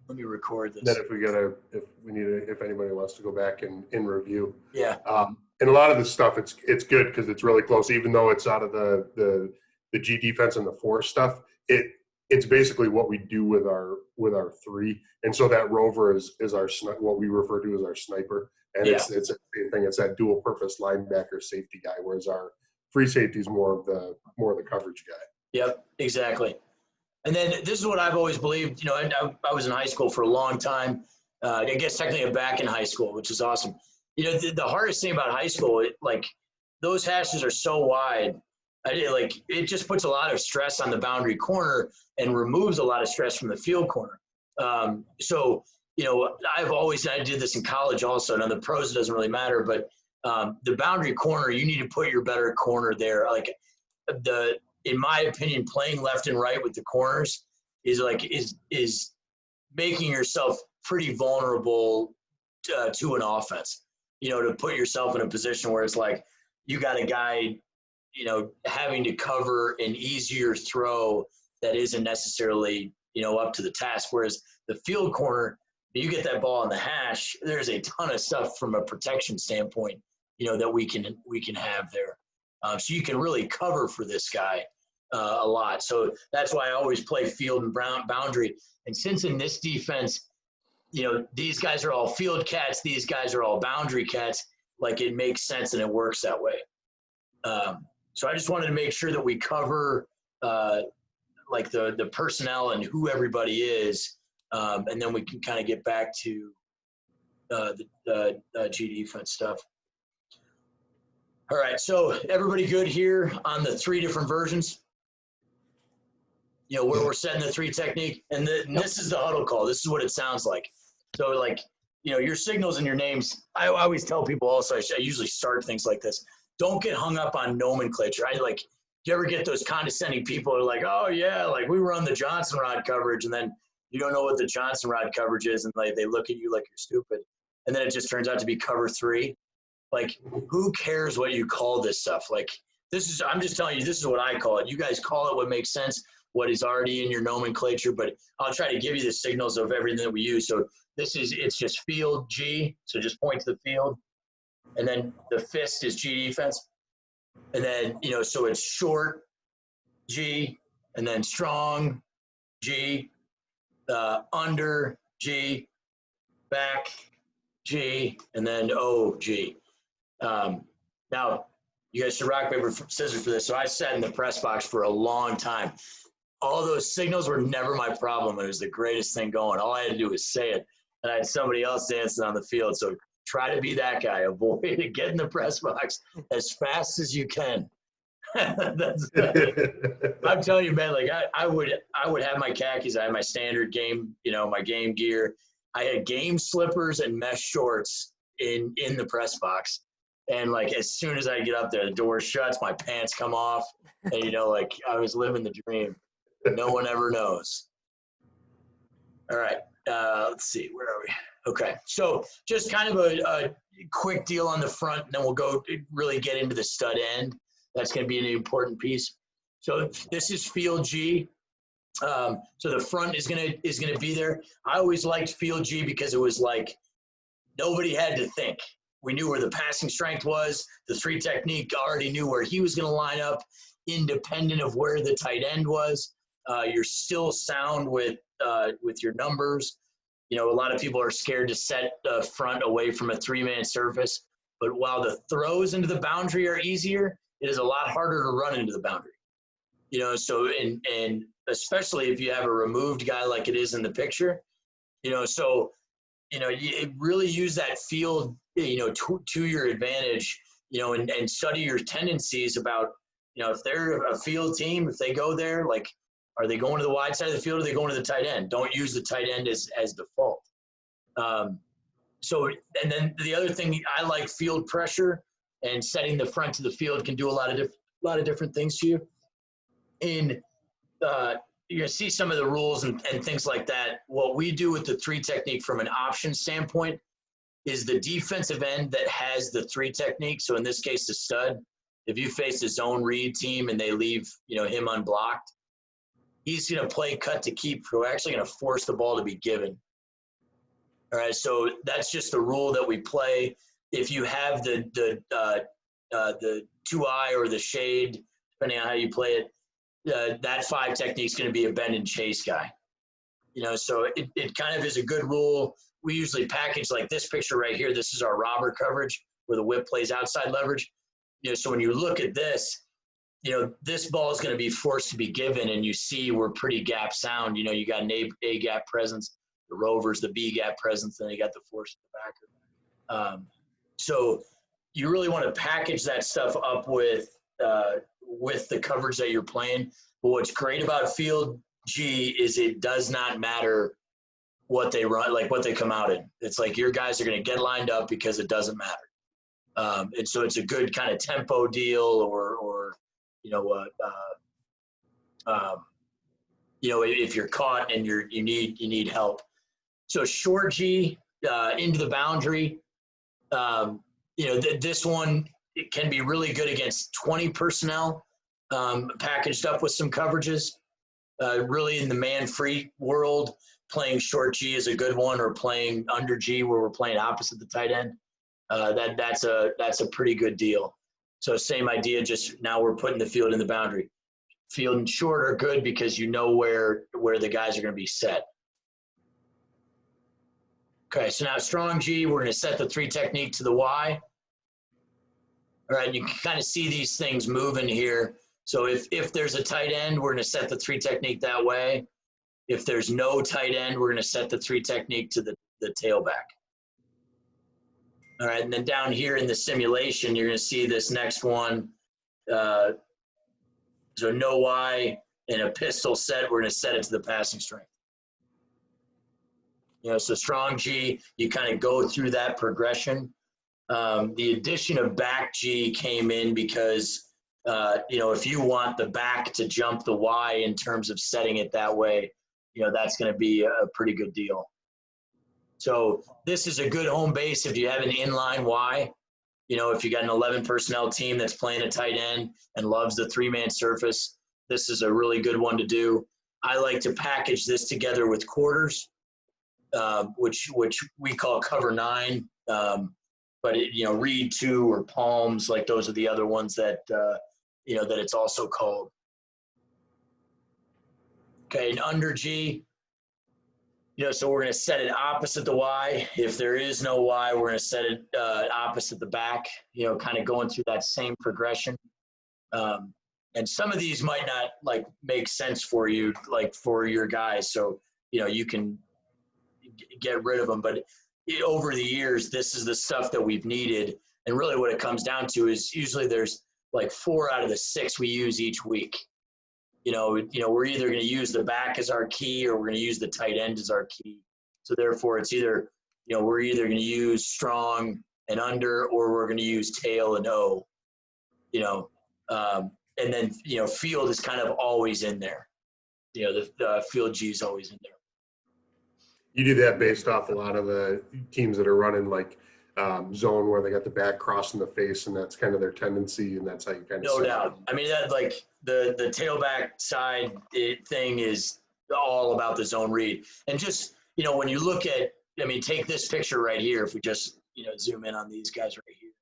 Let me record Then this. if anybody wants to go back and in review. Yeah. And a lot of this stuff, it's good because it's really close, even though it's out of the G defense and the four stuff. It's basically what we do with our three, and so that rover is our what we refer to as our sniper, and Yeah. it's the same thing. It's that dual purpose linebacker safety guy, whereas our free safety is more of the coverage guy. Yep, exactly. And then this is what I've always believed. You know, I was in high school for a long time. I guess technically I'm back in high school, which is awesome. You know, the hardest thing about high school, like those hashes are so wide. It just puts a lot of stress on the boundary corner and removes a lot of stress from the field corner. So, you know, I did this in college also. Now the pros, it doesn't really matter, but the boundary corner, you need to put your better corner there. Like in my opinion, playing left and right with the corners is making yourself pretty vulnerable to an offense. You know, to put yourself in a position where it's like you got a guy, you know, having to cover an easier throw that isn't necessarily, you know, up to the task. Whereas the field corner, you get that ball in the hash, there's a ton of stuff from a protection standpoint, you know, that we can have there. So you can really cover for this guy a lot. So that's why I always play field and boundary. And since in this defense, you know, these guys are all field cats, these guys are all boundary cats, like it makes sense and it works that way. So I just wanted to make sure that we cover like the personnel and who everybody is, and then we can kind of get back to the G defense stuff. All right, so everybody good here on the three different versions? You know, where we're setting the three technique, and this is the huddle call. This is what it sounds like. So, like, you know, your signals and your names, I always tell people also, I usually start things like this. Don't get hung up on nomenclature. Do you ever get those condescending people who are like, oh, yeah, like we run the Johnson rod coverage, and then you don't know what the Johnson rod coverage is, and like they look at you like you're stupid. And then it just turns out to be cover three. Like, who cares what you call this stuff? Like, I'm just telling you, this is what I call it. You guys call it what makes sense, what is already in your nomenclature, but I'll try to give you the signals of everything that we use. So it's just field G, so just point to the field. And then the fist is G defense. And then, you know, so it's short G, and then strong G, under G, back G, and then O G. Now, you guys should rock, paper, scissors for this. So I sat in the press box for a long time. All those signals were never my problem. It was the greatest thing going. All I had to do was say it, and I had somebody else dancing on the field. So try to be that guy. Avoid it. Get in the press box as fast as you can. I'm telling you, man. Like I would have my khakis. I had my standard game, you know, my game gear. I had game slippers and mesh shorts in the press box. And like as soon as I get up there, the door shuts, my pants come off, and you know, like I was living the dream. No one ever knows. All right, let's see, where are we? Okay, so just kind of a quick deal on the front, and then we'll go really get into the stud end. That's going to be an important piece. So this is field G. So the front is gonna be there. I always liked field G because it was like nobody had to think. We knew where the passing strength was. The three technique already knew where he was going to line up, independent of where the tight end was. You're still sound with your numbers. You know, a lot of people are scared to set the front away from a three-man surface. But while the throws into the boundary are easier, it is a lot harder to run into the boundary. You know, so and especially if you have a removed guy like it is in the picture. You know, so you know, you really use that field, you know, to your advantage, you know, and study your tendencies about, you know, if they're a field team, if they go there, like, are they going to the wide side of the field or are they going to the tight end? Don't use the tight end as default. So, and then the other thing, I like field pressure, and setting the front to the field can do a lot of different things to you. You're going to see some of the rules and things like that. What we do with the three technique from an option standpoint is the defensive end that has the three technique. So in this case, the stud, if you face a zone read team and they leave, you know, him unblocked, he's going to play cut to keep. We're actually going to force the ball to be given. All right, so that's just the rule that we play. If you have the 2-eye or the shade, depending on how you play it, that 5 technique is going to be a bend and chase guy. So it kind of is a good rule. We usually package like this picture right here. This is our robber coverage where the whip plays outside leverage. So when you look at this, this ball is going to be forced to be given, and you see we're pretty gap sound. You got an A gap presence, the rovers, the B gap presence, and then you got the force in the backer. So you really want to package that stuff up with the coverage that you're playing. But what's great about Field G is it does not matter what they run, like what they come out in. It's like your guys are going to get lined up because it doesn't matter. And so it's a good kind of tempo deal, or if you're caught and you need help. So short G into the boundary. This one, it can be really good against 20 personnel, packaged up with some coverages. Really in the man-free world, playing short G is a good one, or playing under G where we're playing opposite the tight end. That's a pretty good deal. So same idea, just now we're putting the field in the boundary. Field and short are good because you know where the guys are going to be set. Okay, so now strong G, we're going to set the 3 technique to the Y. All right, you can kind of see these things moving here. So if there's a tight end, we're going to set the 3 technique that way. If there's no tight end, we're going to set the 3 technique to the tailback. All right, and then down here in the simulation, you're going to see this next one. So no Y and a pistol set, we're going to set it to the passing strength. So strong G, you kind of go through that progression. The addition of back G came in because, if you want the back to jump the Y in terms of setting it that way, that's going to be a pretty good deal. So this is a good home base if you have an inline Y. If you got an 11 personnel team that's playing a tight end and loves the 3-man surface, this is a really good one to do. I like to package this together with quarters, which we call cover 9. But read 2 or palms, like those are the other ones that that it's also called. Okay, and under G, so we're going to set it opposite the Y. If there is no Y, we're going to set it opposite the back, kind of going through that same progression. And some of these might not make sense for you, like for your guys. So, you can get rid of them. But over the years, this is the stuff that we've needed. And really what it comes down to is usually there's 4 out of the 6 we use each week. We're either going to use the back as our key, or we're going to use the tight end as our key. So therefore it's either, we're either going to use strong and under, or we're going to use tail and O, and then, field is kind of always in there. The field G is always in there. You do that based off a lot of the teams that are running zone where they got the back crossing the face, and that's kind of their tendency, and that's how you kind of no doubt. I mean, that the tailback side thing is all about the zone read. And just, when you look at, take this picture right here, if we just, zoom in on these guys right here.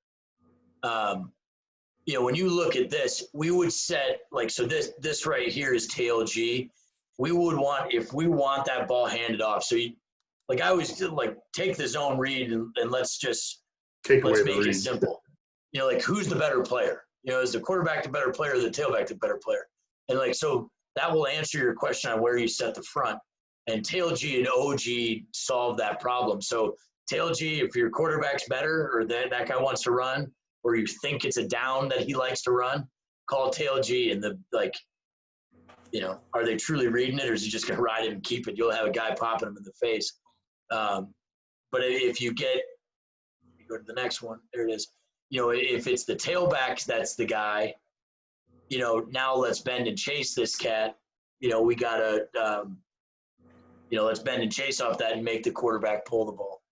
When you look at this, we would set, so this right here is tail G. We would want, if we want that ball handed off, so I always take the zone read and let's make it simple. Who's the better player? Is the quarterback the better player or the tailback the better player? And so that will answer your question on where you set the front. And tail G and OG solve that problem. So tail G, if your quarterback's better, or that guy wants to run, or you think it's a down that he likes to run, call tail G, and are they truly reading it, or is he just going to ride it and keep it? You'll have a guy popping him in the face. But if you go to the next one, there it is. If it's the tailback, that's the guy, now let's bend and chase this cat. We got to, let's bend and chase off that and make the quarterback pull the ball.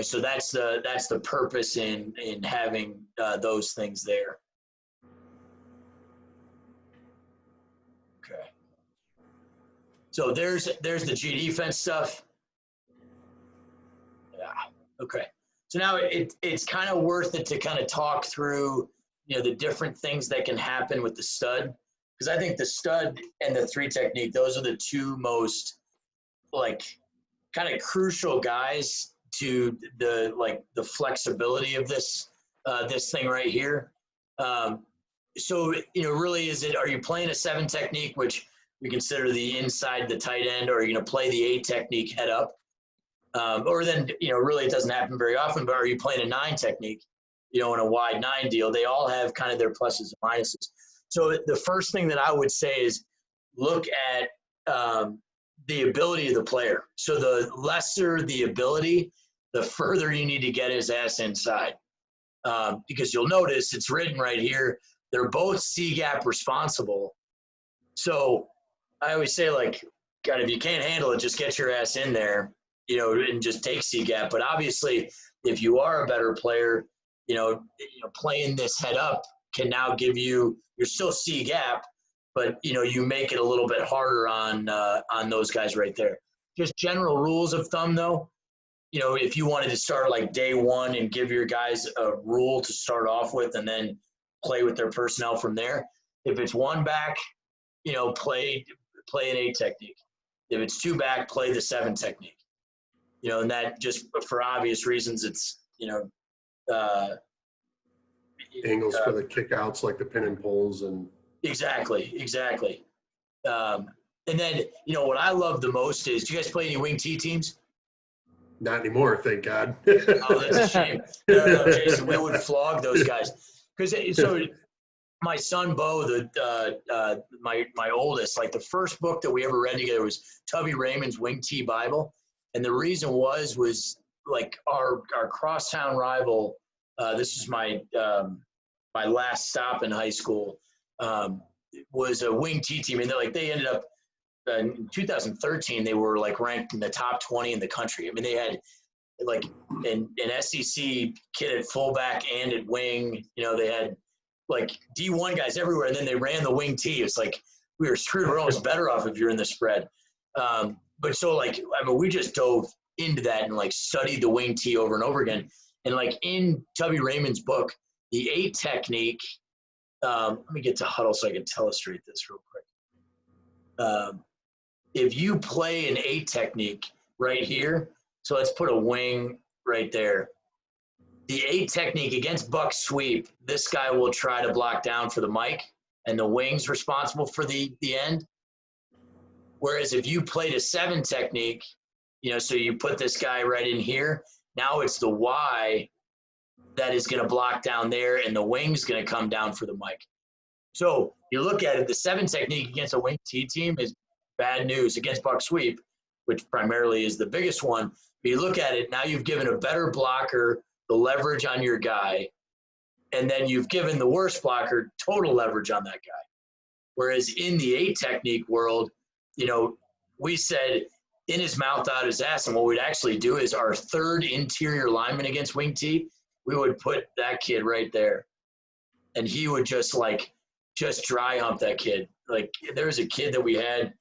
So that's the purpose in having those things there. Okay. So there's the G defense stuff. Okay. So now it's kind of worth it to kind of talk through, the different things that can happen with the stud. Because I think the stud and the 3 technique, those are the two most like kind of crucial guys to the flexibility of this thing right here. So really, are you playing a 7 technique, which we consider the inside the tight end, or are you going to play the 8 technique head up? Or then, really it doesn't happen very often, but are you playing a 9 technique, in a wide 9 deal? They all have kind of their pluses and minuses. So the first thing that I would say is look at the ability of the player. So the lesser the ability, the further you need to get his ass inside. Because you'll notice it's written right here, they're both C-gap responsible. So I always say, like, God, if you can't handle it, just get your ass in there, and just take C-gap. But obviously, if you are a better player, playing this head up can now give you, you're still C-gap, but, you make it a little bit harder on those guys right there. Just general rules of thumb, though. If you wanted to start like day one and give your guys a rule to start off with and then play with their personnel from there, if it's 1 back, play an 8 technique. If it's 2 back, play the 7 technique. And that just for obvious reasons, it's, angles for the kickouts, like the pin and pulls, and exactly. And then, what I love the most is, do you guys play any wing T teams? not anymore, thank God. Oh, that's a shame. No, Jason, we would flog those guys. So my son, Bo, my oldest, like the first book that we ever read together was Tubby Raymond's Wing T Bible. And the reason was like our crosstown rival, this was my last stop in high school, was a wing T team. And they ended up, in 2013, they were like ranked in the top 20 in the country. I mean, they had like an SEC kid at fullback and at wing. They had like D1 guys everywhere, and then they ran the wing T. It's like we were screwed. We're almost better off if you're in the spread. But so we just dove into that and like studied the wing T over and over again. And like in Tubby Raymond's book, the 8 technique. Let me get to Huddle so I can illustrate this real quick. If you play an 8 technique right here, so let's put a wing right there. The 8 technique against buck sweep, this guy will try to block down for the mic, and the wing's responsible for the end. Whereas if you played a 7 technique, so you put this guy right in here, now it's the Y that is going to block down there, and the wing's going to come down for the mic. So you look at it, the 7 technique against a wing T team is bad news. Against buck sweep, which primarily is the biggest one, but you look at it, now you've given a better blocker the leverage on your guy, and then you've given the worst blocker total leverage on that guy. Whereas in the 8 technique world, we said in his mouth, out his ass, and what we'd actually do is our 3rd interior lineman against wing T, we would put that kid right there, and he would just dry hump that kid. Like, there was a kid that we had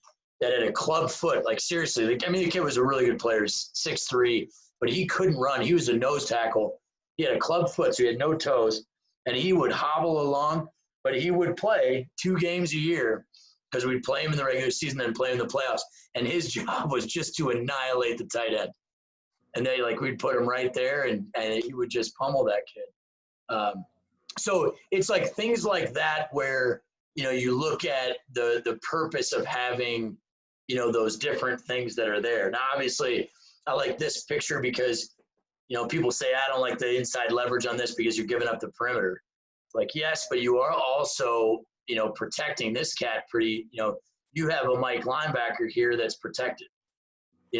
that had a club foot. Like, seriously, the kid was a really good player, 6'3", but he couldn't run. He was a nose tackle. He had a club foot, so he had no toes, and he would hobble along, but he would play 2 games a year because we'd play him in the regular season and play him in the playoffs, and his job was just to annihilate the tight end. And we'd put him right there, and he would just pummel that kid. So it's like things like that where, you look at the purpose of having, those different things that are there. Now, obviously, I like this picture because, people say, I don't like the inside leverage on this because you're giving up the perimeter. Like, yes, but you are also, protecting this cat pretty, you have a Mike linebacker here that's protected.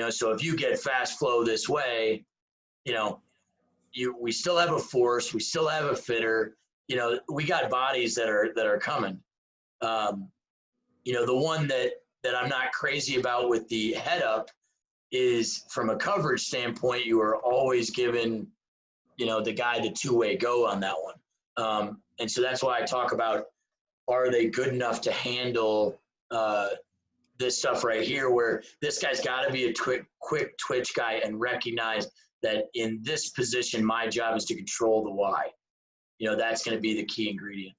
So if you get fast flow this way, we still have a force, we still have a fitter, we got bodies that are coming. The one that I'm not crazy about with the head up is from a coverage standpoint, you are always given, the guy the 2-way go on that one. And so that's why I talk about, are they good enough to handle this stuff right here, where this guy's got to be a quick twitch guy and recognize that in this position, my job is to control the Y. That's going to be the key ingredient.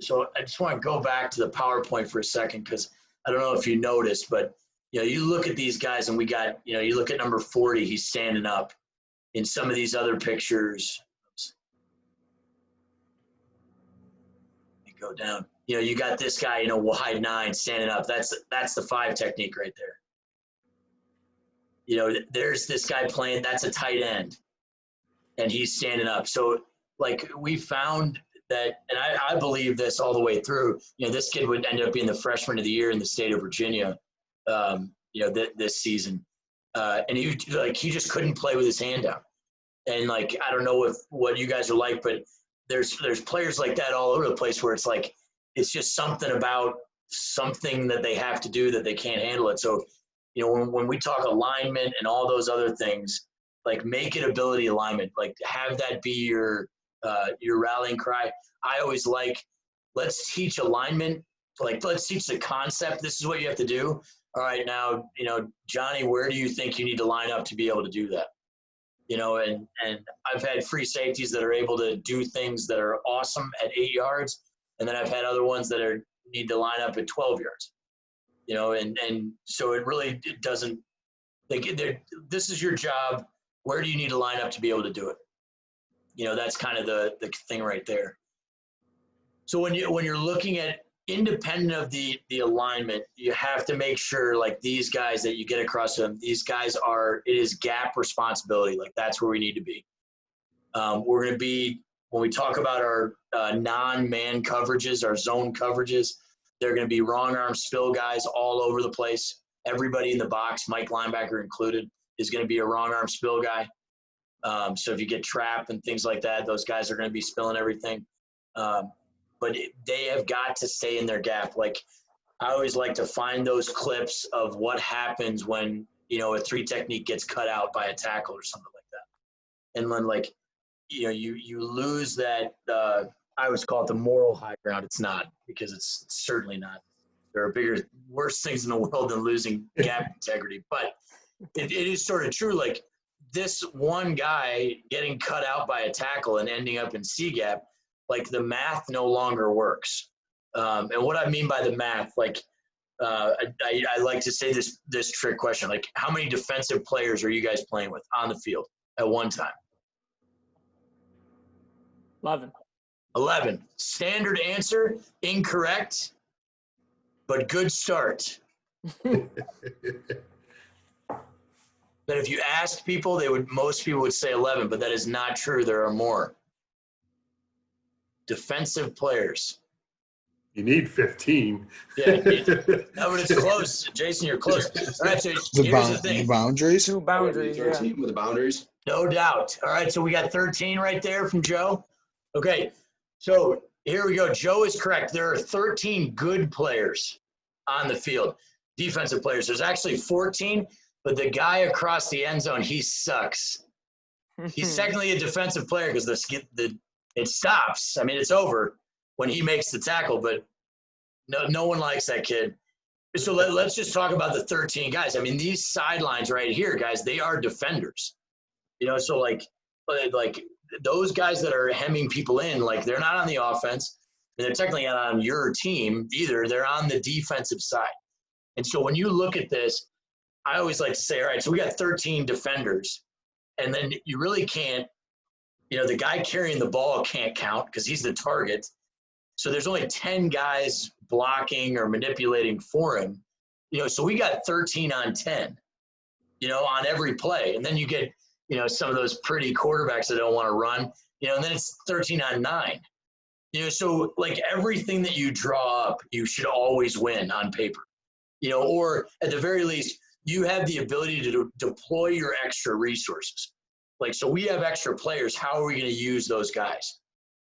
So I just want to go back to the PowerPoint for a second, because I don't know if you noticed, but you look at these guys, and we got, you look at number 40, he's standing up. In some of these other pictures, go down. You got this guy, wide 9 standing up. That's the 5 technique right there. There's this guy playing. That's a tight end, and he's standing up. So, like, we found that, and I believe this all the way through. This kid would end up being the freshman of the year in the state of Virginia. This season, and he just couldn't play with his hand down. And I don't know what you guys are like, but there's players like that all over the place where it's just something about something that they have to do that they can't handle it. So, when we talk alignment and all those other things, make it ability alignment, have that be your rallying cry. I always let's teach alignment. Let's teach the concept. This is what you have to do. All right, now, Johnny, where do you think you need to line up to be able to do that? And I've had free safeties that are able to do things that are awesome at 8 yards. And then I've had other ones that need to line up at 12 yards, and so it doesn't, this is your job. Where do you need to line up to be able to do it? That's kind of the thing right there. So when you're looking at independent of the alignment, you have to make sure these guys that you get across them, these guys it is gap responsibility. That's where we need to be. We're going to be, when we talk about our non-man coverages, our zone coverages, they're going to be wrong arm spill guys all over the place. Everybody in the box, Mike linebacker included, is going to be a wrong arm spill guy. So if you get trapped and things like that, those guys are going to be spilling everything. But they have got to stay in their gap. I always like to find those clips of what happens when, a 3 technique gets cut out by a tackle or something like that. And when you lose that, I always call it the moral high ground. It's not, because it's certainly not. There are worse things in the world than losing gap integrity. But it is sort of true. This one guy getting cut out by a tackle and ending up in C gap, the math no longer works. And what I mean by the math, I like to say this trick question, how many defensive players are you guys playing with on the field at one time? 11. Standard answer, incorrect, but good start. That if you asked people, most people would say 11, but that is not true. There are more. Defensive players. You need 15. Yeah, but it's close. Jason, you're close. All right, so here's the thing. Boundaries? 2 boundaries, 13 with the boundaries. No doubt. All right, so we got 13 right there from Joe. Okay, so here we go. Joe is correct. There are 13 good players on the field, defensive players. There's actually 14, but the guy across the end zone, he sucks. He's technically a defensive player because it stops. I mean, it's over when he makes the tackle, but no one likes that kid. So let's just talk about the 13 guys. I mean, these sidelines right here, guys, they are defenders. So like those guys that are hemming people in, they're not on the offense, and they're technically not on your team either. They're on the defensive side. And so when you look at this, I always like to say, all right, so we got 13 defenders, and then you really can't, the guy carrying the ball can't count because he's the target. So there's only 10 guys blocking or manipulating for him. So we got 13 on 10, on every play. And then you get, some of those pretty quarterbacks that don't want to run, and then it's 13 on 9. So everything that you draw up, you should always win on paper, or at the very least, you have the ability to deploy your extra resources. So we have extra players. How are we going to use those guys?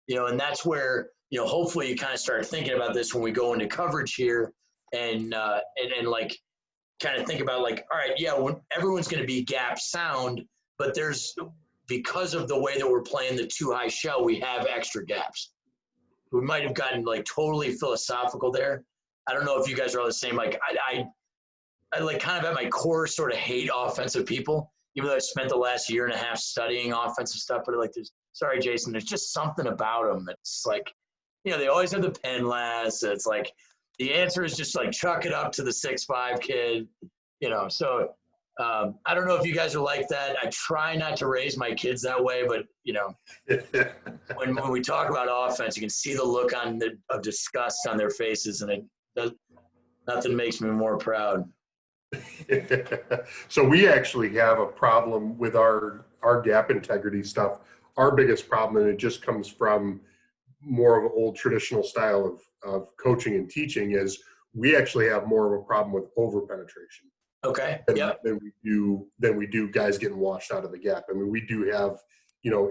And that's where, hopefully you kind of start thinking about this when we go into coverage here and kind of think about all right, yeah, everyone's going to be gap sound, but because of the way that we're playing the 2 high shell, we have extra gaps. We might have gotten totally philosophical there. I don't know if you guys are all the same. Like I like kind of at my core sort of hate offensive people, even though I spent the last year and a half studying offensive stuff. But like, sorry, Jason, there's just something about them that's like, they always have the pen last. It's like the answer is just like chuck it up to the 6'5" kid, So I don't know if you guys are like that. I try not to raise my kids that way, but when we talk about offense, you can see the look of disgust on their faces, and nothing makes me more proud. So we actually have a problem with our gap integrity stuff. Our biggest problem, and it just comes from more of an old traditional style of coaching and teaching, is we actually have more of a problem with over penetration. Okay. Than we do guys getting washed out of the gap. I mean, we do have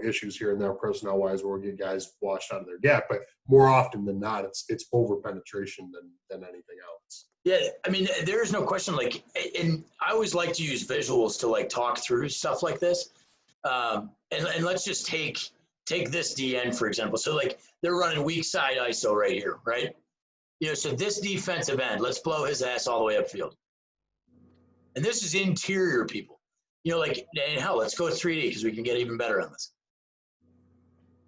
issues here and there personnel wise where we get guys washed out of their gap, but more often than not, it's over penetration than anything else. Yeah, I mean, there is no question. Like, and I always like to use visuals to like talk through stuff like this. And let's just take this DN for example. So like they're running weak side ISO right here, right? So this defensive end, let's blow his ass all the way upfield. And this is interior people. Like, and hell, let's go 3D because we can get even better on this.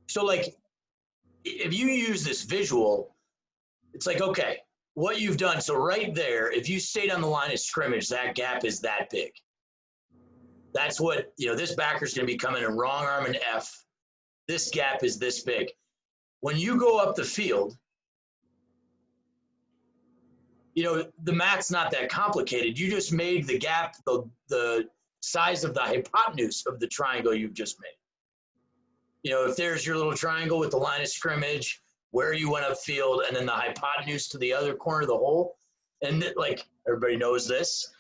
So like, if you use this visual, it's like, okay, what you've done. So right there, if you stayed on the line of scrimmage, that gap is that big. That's what, this backer's going to be coming in wrong arm and F. This gap is this big. When you go up the field, the math's not that complicated. You just made the gap the size of the hypotenuse of the triangle you've just made. If there's your little triangle with the line of scrimmage, where you went upfield, and then the hypotenuse to the other corner of the hole, and like everybody knows this,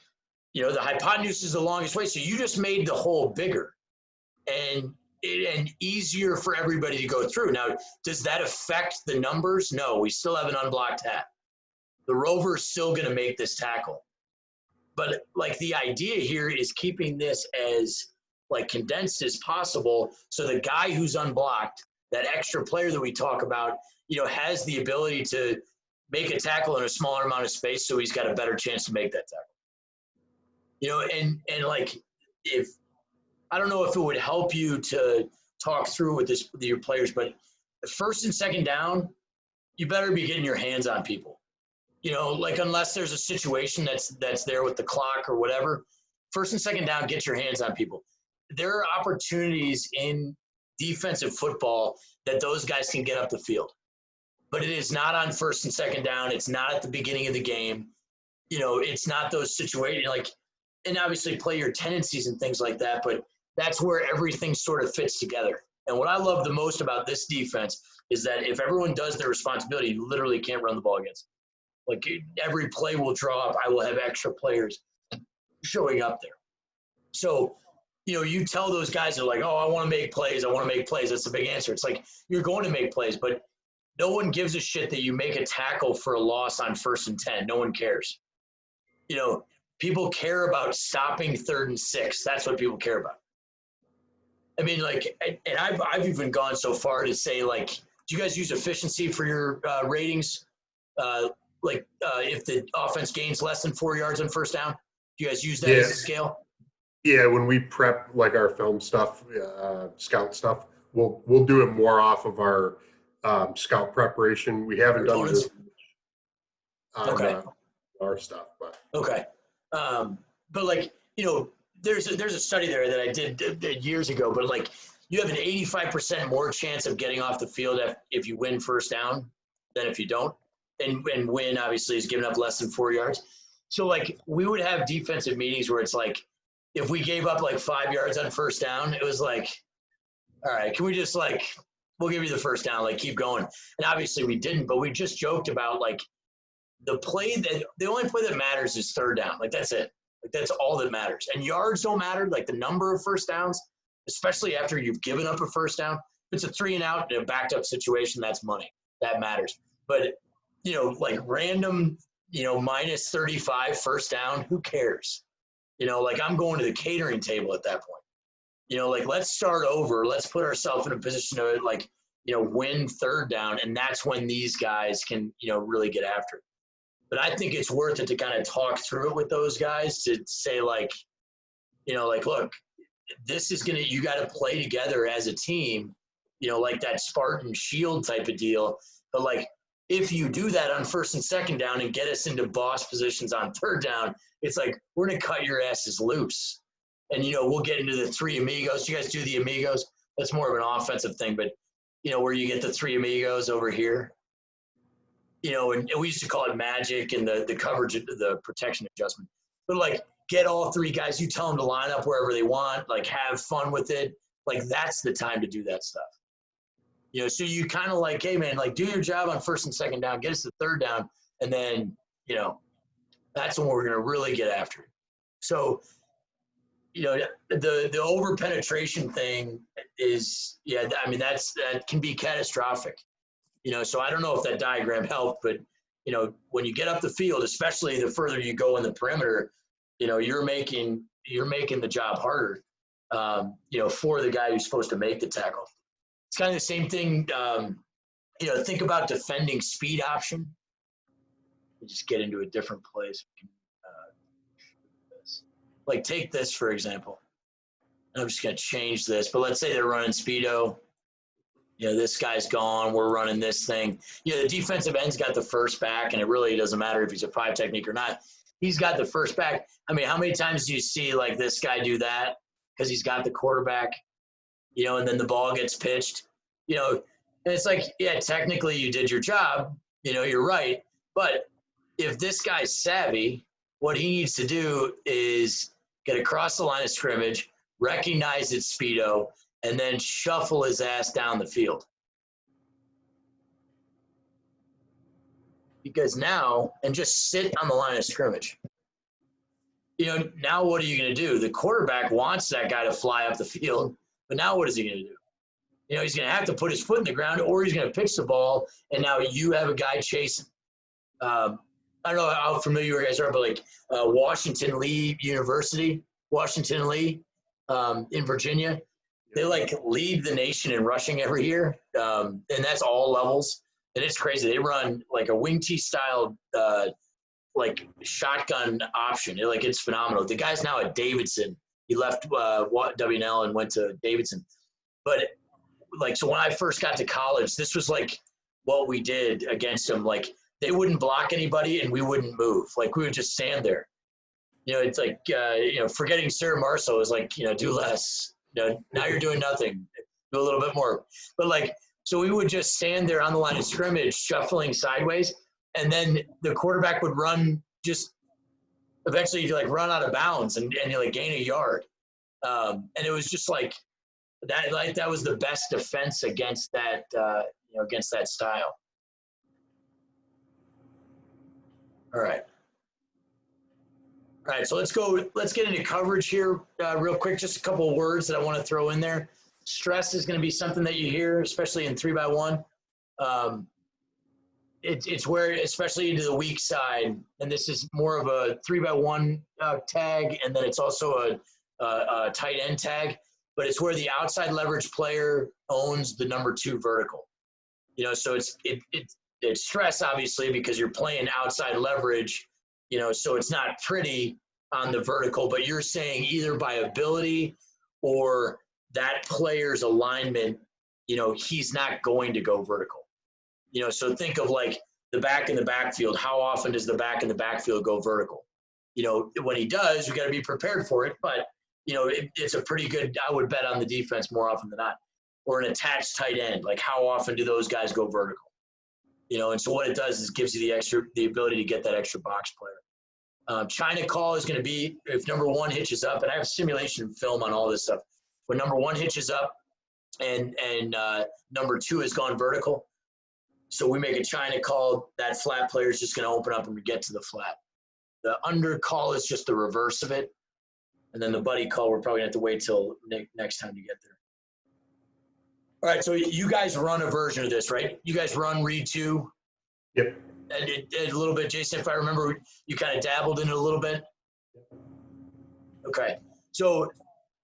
the hypotenuse is the longest way. So you just made the hole bigger and easier for everybody to go through. Now, does that affect the numbers? No, we still have an unblocked hat. The rover is still going to make this tackle. But like the idea here is keeping this as like condensed as possible. So the guy who's unblocked, that extra player that we talk about, has the ability to make a tackle in a smaller amount of space. So he's got a better chance to make that tackle. And like, I don't know if it would help you to talk through with your players, but first and second down, you better be getting your hands on people. Like unless there's a situation that's there with the clock or whatever, first and second down, get your hands on people. There are opportunities in defensive football that those guys can get up the field, but it is not on first and second down. It's not at the beginning of the game. It's not those situations and obviously play your tendencies and things like that, but that's where everything sort of fits together. And what I love the most about this defense is that if everyone does their responsibility, you literally can't run the ball against them. Like every play will draw up. I will have extra players showing up there. So, you tell those guys they're like, oh, I want to make plays. That's a big answer. It's like you're going to make plays, but no one gives a shit that you make a tackle for a loss on 1st and 10. No one cares. People care about stopping 3rd and 6. That's what people care about. I mean, like, and I've even gone so far to say, like, do you guys use efficiency for your ratings? If the offense gains less than 4 yards on first down, do you guys use that as a scale? Yeah, when we prep like our film stuff, scout stuff, we'll do it more off of our scout preparation. We haven't done this on our stuff, but okay. But like there's a study there that I did years ago, but like you have an 85% more chance of getting off the field if you win first down than if you don't. And win obviously is giving up less than 4 yards. So like we would have defensive meetings where it's like if we gave up like 5 yards on first down, it was like, all right, can we just we'll give you the first down, keep going. And obviously we didn't, but we just joked about the only play that matters is third down. Like that's it. Like that's all that matters. And yards don't matter, like the number of first downs, especially after you've given up a first down. If it's a 3 and out in a backed up situation, that's money. That matters. But random, minus 35 first down, who cares? I'm going to the catering table at that point. Let's start over. Let's put ourselves in a position to, win third down. And that's when these guys can, really get after it. But I think it's worth it to kind of talk through it with those guys to say like, like, look, this is you got to play together as a team, like that Spartan shield type of deal. But like, if you do that on first and second down and get us into boss positions on third down, it's like, we're going to cut your asses loose. And, we'll get into the three amigos. You guys do the amigos? That's more of an offensive thing, but, where you get the three amigos over here, and we used to call it magic and the coverage, the protection adjustment. But like, get all three guys, you tell them to line up wherever they want, like have fun with it. Like, that's the time to do that stuff. So you kind of like, hey man, like do your job on first and second down, get us to third down. And then, that's when we're going to really get after it. So, the over penetration thing is, I mean, that can be catastrophic, so I don't know if that diagram helped, but, when you get up the field, especially the further you go in the perimeter, you're making the job harder, for the guy who's supposed to make the tackle. It's kind of the same thing. Think about defending speed option. Just get into a different place. Like take this, for example. I'm just going to change this, but let's say they're running Speedo. This guy's gone. We're running this thing. The defensive end's got the first back, and it really doesn't matter if he's a 5 technique or not. He's got the first back. I mean, how many times do you see like this guy do that because he's got the quarterback, and then the ball gets pitched, and it's like, yeah, technically you did your job, you're right. But if this guy's savvy, what he needs to do is get across the line of scrimmage, recognize it's Speedo, and then shuffle his ass down the field. Because now, and just sit on the line of scrimmage. Now what are you going to do? The quarterback wants that guy to fly up the field, but now what is he going to do? He's going to have to put his foot in the ground, or he's going to pitch the ball, and now you have a guy chasing. I don't know how familiar you guys are, but like Washington Lee University, Washington Lee in Virginia, they like lead the nation in rushing every year, and that's all levels. And it's crazy. They run like a wing T style like shotgun option. It's phenomenal. The guy's now at Davidson. He left W&L and went to Davidson. But like, so when I first got to college, this was like what we did against them. Like, they wouldn't block anybody and we wouldn't move. Like, we would just stand there. It's like, forgetting Sarah Marceau is like, do less. Now you're doing nothing. Do a little bit more. But like, so we would just stand there on the line of scrimmage, shuffling sideways, and then the quarterback would run, just eventually you like run out of bounds and you like gain a yard. And it was just like that. Like, that was the best defense against that. Against that style. All right. All right, so let's get into coverage here real quick. Just a couple of words that I want to throw in there. Stress is going to be something that you hear, especially in 3x1. It's where, especially into the weak side, and this is more of a 3x1 tag, and then it's also a tight end tag, but it's where the outside leverage player owns the number 2 vertical. So it's stress, obviously, because you're playing outside leverage, so it's not pretty on the vertical, but you're saying either by ability or that player's alignment, he's not going to go vertical. So think of like the back in the backfield. How often does the back in the backfield go vertical? When he does, you got to be prepared for it, but it's a pretty good, I would bet on the defense more often than not. Or an attached tight end. Like, how often do those guys go vertical? And so what it does is gives you the ability to get that extra box player. China call is going to be if number 1 hitches up, and I have simulation film on all this stuff. When number 1 hitches up and number 2 has gone vertical, so we make a China call, that flat player is just going to open up and get to the flat. The under call is just the reverse of it. And then the buddy call, we're probably going to have to wait till next time to get there. All right, so you guys run a version of this, right? You guys run read 2. Yep. And a little bit, Jason, if I remember, you kind of dabbled in it a little bit. Okay. So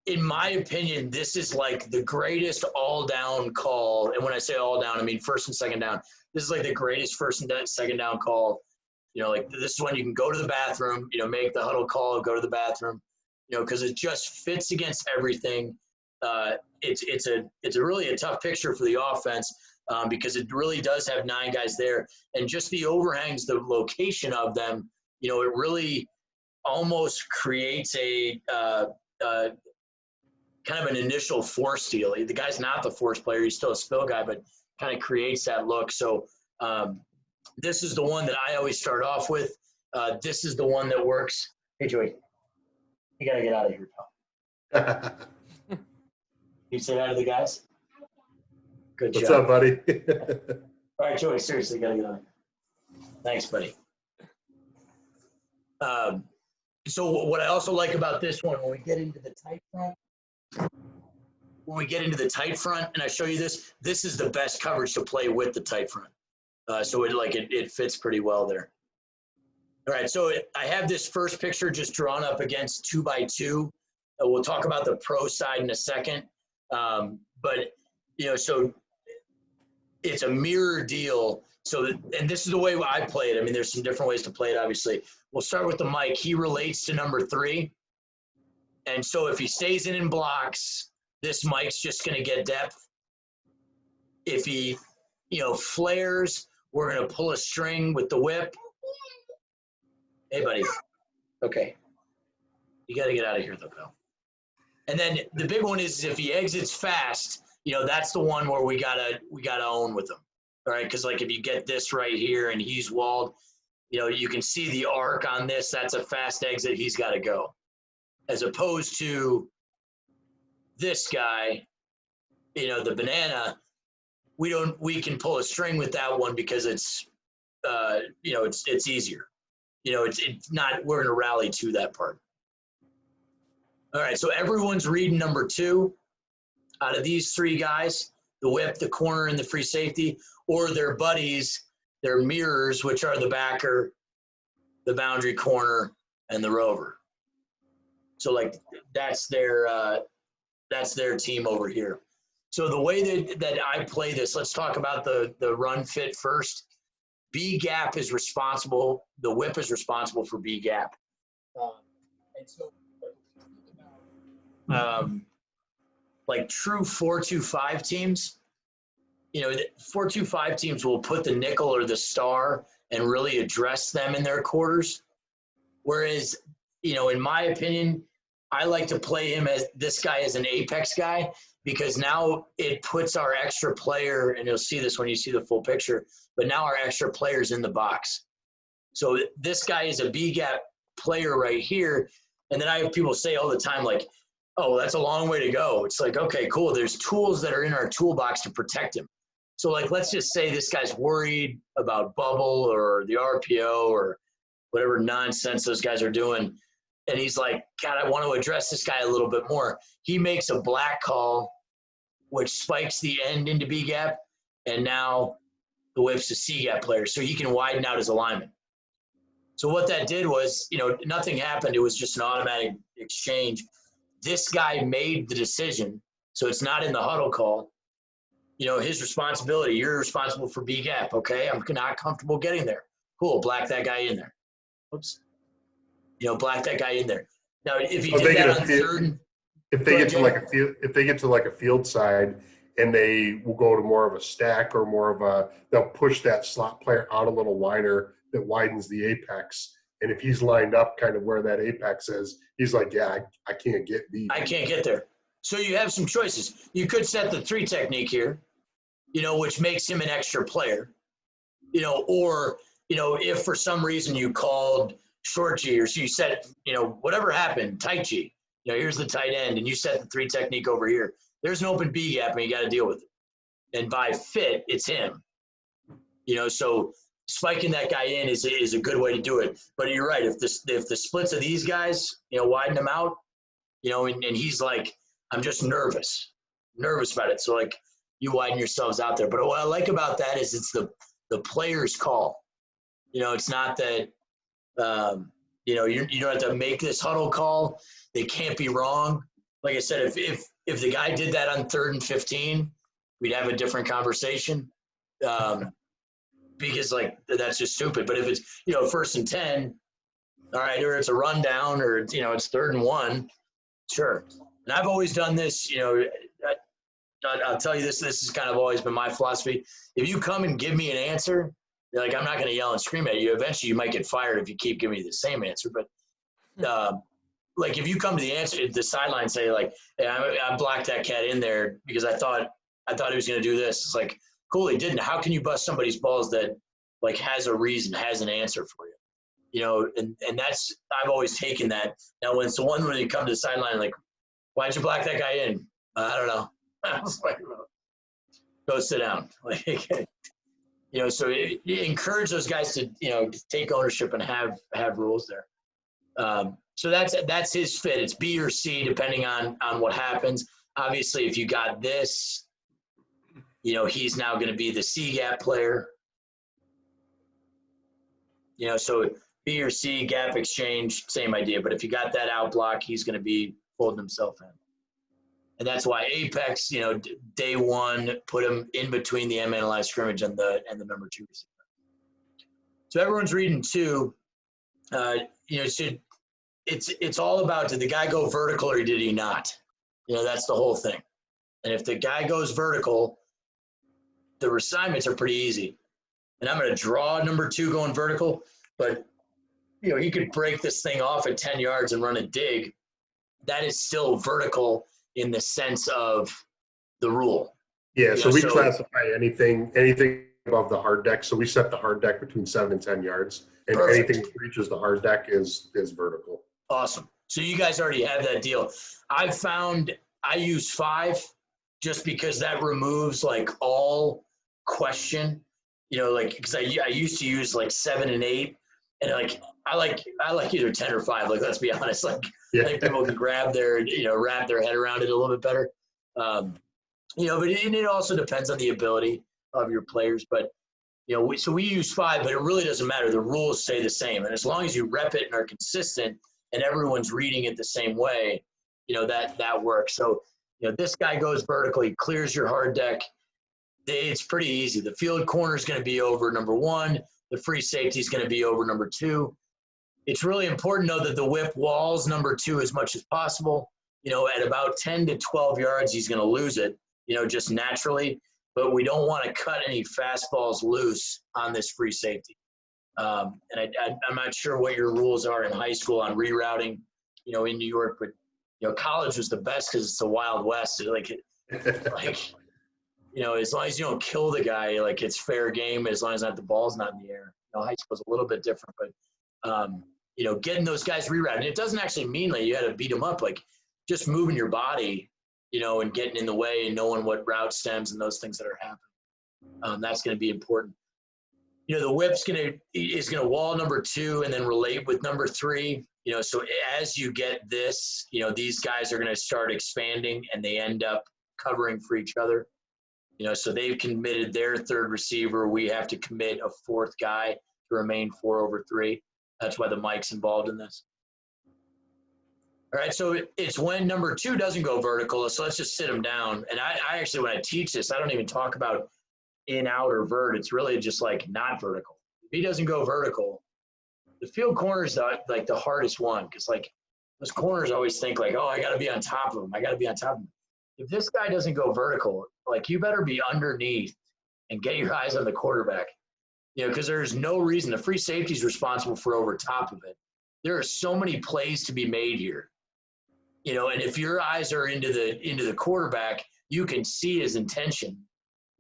in my opinion, this is like the greatest all down call. And when I say all down, I mean first and second down. This is like the greatest first and second down call You know, like this is when you can go to the bathroom, you know, make the huddle call, go to the bathroom, you know, because it just fits against everything. It's a really a tough picture for the offense because it really does have 9 guys there, and just the overhangs, the location of them, you know, it really almost creates a kind of an initial force deal. The guy's not the force player; he's still a spill guy, but kind of creates that look. So this is the one that I always start off with. This is the one that works. Hey, Joey, you gotta get out of here, pal. You say hi to the guys. Good What's job. up, buddy? All right, Joey, seriously, gotta get on. Thanks, buddy. So what I also like about this one, when we get into the tight front, and I show you this, this is the best coverage to play with the tight front. So it fits pretty well there. All right, so I have this first picture just drawn up against 2x2. We'll talk about the pro side in a second. But, you know, so it's a mirror deal. So, and this is the way I play it. I mean, there's some different ways to play it, obviously. We'll start with the Mike. He relates to number 3. And so if he stays in and blocks, this Mike's just going to get depth. If he, you know, flares, we're going to pull a string with the whip. Hey, buddy. Okay. You got to get out of here, though, pal. And then the big one is if he exits fast, you know, that's the one where we gotta own with him. All right, because like if you get this right here and he's walled, you know, you can see the arc on this. That's a fast exit. He's got to go. As opposed to this guy, you know, the banana, we can pull a string with that one because it's, you know, it's easier. You know, it's not, we're going to rally to that part. All right, so everyone's reading number 2 out of these 3 guys, the whip, the corner, and the free safety, or their buddies, their mirrors, which are the backer, the boundary corner, and the rover. So, like, that's their team over here. So the way that I play this, let's talk about the run fit first. B gap is responsible. The whip is responsible for B gap. And so, like true 4-2-5 teams, you know, 4-2-5 teams will put the nickel or the star and really address them in their quarters. Whereas, you know, in my opinion, I like to play him as this guy as an apex guy because now it puts our extra player, and you'll see this when you see the full picture, but now our extra player's in the box. So this guy is a B gap player right here. And then I have people say all the time, like, oh, well, that's a long way to go. It's like, okay, cool. There's tools that are in our toolbox to protect him. So, like, let's just say this guy's worried about bubble or the RPO or whatever nonsense those guys are doing. And he's like, God, I want to address this guy a little bit more. He makes a black call, which spikes the end into B gap. And now the whip's a C gap player. So he can widen out his alignment. So what that did was, you know, nothing happened. It was just an automatic exchange. This guy made the decision, so it's not in the huddle call. You know, his responsibility, you're responsible for B gap, okay? I'm not comfortable getting there. Cool, black that guy in there. Oops. You know, black that guy in there. Now, if he did that on third, if they get to like a field side and they will go to more of a stack or more of a, they'll push that slot player out a little wider that widens the apex. And if he's lined up kind of where that apex is, he's like, yeah, I can't get B. I can't get there. So you have some choices. You could set the 3 technique here, you know, which makes him an extra player, you know, or, you know, if for some reason you called short G or so you set, you know, whatever happened, tight G, you know, here's the tight end and you set the 3 technique over here. There's an open B gap and you got to deal with it. And by fit, it's him, you know, so spiking that guy in is a good way to do it. But you're right. If the splits of these guys, you know, widen them out, you know, and he's like, I'm just nervous about it. So, like, you widen yourselves out there. But what I like about that is it's the player's call. You know, it's not that, you know, you don't have to make this huddle call. They can't be wrong. Like I said, if the guy did that on 3rd and 15, we'd have a different conversation. because like that's just stupid. But if it's, you know, 1st and 10, all right, or it's a rundown, or it's, you know, it's 3rd and 1, sure. And I've always done this, you know. I'll tell you this. This has kind of always been my philosophy. If you come and give me an answer, you're like, I'm not going to yell and scream at you. Eventually, you might get fired if you keep giving me the same answer. But like, if you come to the answer, the sideline say like, hey, I blocked that cat in there because I thought he was going to do this. It's like, cool, he didn't. How can you bust somebody's balls that like has a reason, has an answer for you? You know, and that's, I've always taken that. Now, when it's the one when you come to the sideline, like, why'd you block that guy in? I don't know. I was like, go sit down. Like, you know, so encourage those guys to, you know, take ownership and have rules there. So that's his fit. It's B or C depending on what happens. Obviously, if you got this, you know, he's now going to be the C gap player. You know, so B or C gap exchange, same idea. But if you got that out block, he's going to be folding himself in. And that's why Apex, you know, day one, put him in between the man line scrimmage and the number 2 receiver. So everyone's reading 2. You know, it's all about, did the guy go vertical or did he not? You know, that's the whole thing. And if the guy goes vertical, the assignments are pretty easy. And I'm going to draw number 2 going vertical, but, you know, he could break this thing off at 10 yards and run a dig. That is still vertical in the sense of the rule. Yeah, so we classify anything above the hard deck. So we set the hard deck between 7 and 10 yards, and Perfect. anything that reaches the hard deck is vertical. Awesome. So you guys already have that deal. I've found I use 5 just because that removes like all question, you know, like, because I used to use like 7 and 8, and like I like either 10 or 5. Like, let's be honest, like, yeah. I think people can grab their, you know, wrap their head around it a little bit better. You know, but it also depends on the ability of your players. But, you know, we use 5, but it really doesn't matter. The rules stay the same. And as long as you rep it and are consistent and everyone's reading it the same way, you know, that works. So, you know, this guy goes vertically, clears your hard deck. It's pretty easy. The field corner is going to be over number 1. The free safety is going to be over number 2. It's really important, though, that the whip walls number 2 as much as possible. You know, at about 10 to 12 yards, he's going to lose it, you know, just naturally. But we don't want to cut any fastballs loose on this free safety. And I'm not sure what your rules are in high school on rerouting, you know, in New York. But, you know, college was the best because it's the Wild West. Like, you know, as long as you don't kill the guy, like, it's fair game as long as the ball's not in the air. You know, high school is a little bit different. But, you know, getting those guys rerouted. And it doesn't actually mean that you got to beat them up. Like, just moving your body, you know, and getting in the way and knowing what route stems and those things that are happening. That's going to be important. You know, the whip's is going to wall number 2 and then relate with number 3. You know, so as you get this, you know, these guys are going to start expanding and they end up covering for each other. You know, so they've committed their 3rd receiver. We have to commit a 4th guy to remain 4/3. That's why the mic's involved in this. All right, so it's when number 2 doesn't go vertical. So let's just sit him down. And I actually, when I teach this, I don't even talk about in, out, or vert. It's really just like not vertical. If he doesn't go vertical, the field corner is like the hardest one, because like those corners always think like, oh, I got to be on top of him. I got to be on top of him. If this guy doesn't go vertical, like, you better be underneath and get your eyes on the quarterback. You know, because there's no reason. The free safety is responsible for over top of it. There are so many plays to be made here. You know, and if your eyes are into the quarterback, you can see his intention.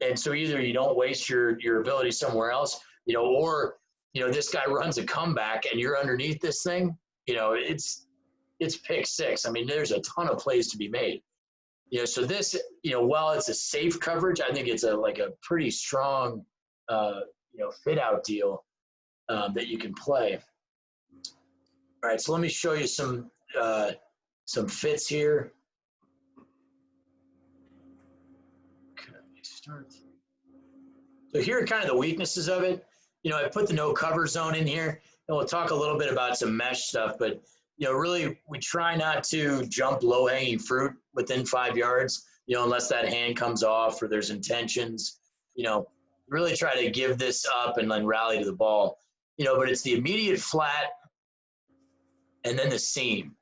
And so either you don't waste your ability somewhere else, you know, or, you know, this guy runs a comeback and you're underneath this thing, you know, it's pick 6. I mean, there's a ton of plays to be made. You know, so this, you know, while it's a safe coverage, I think it's a pretty strong, you know, fit out deal that you can play. All right, so let me show you some fits here. Okay, start. So here are kind of the weaknesses of it. You know, I put the no cover zone in here, and we'll talk a little bit about some mesh stuff, but, you know, really we try not to jump low hanging fruit within 5 yards, you know, unless that hand comes off or there's intentions. You know, really try to give this up and then rally to the ball. But it's the immediate flat and then the seam.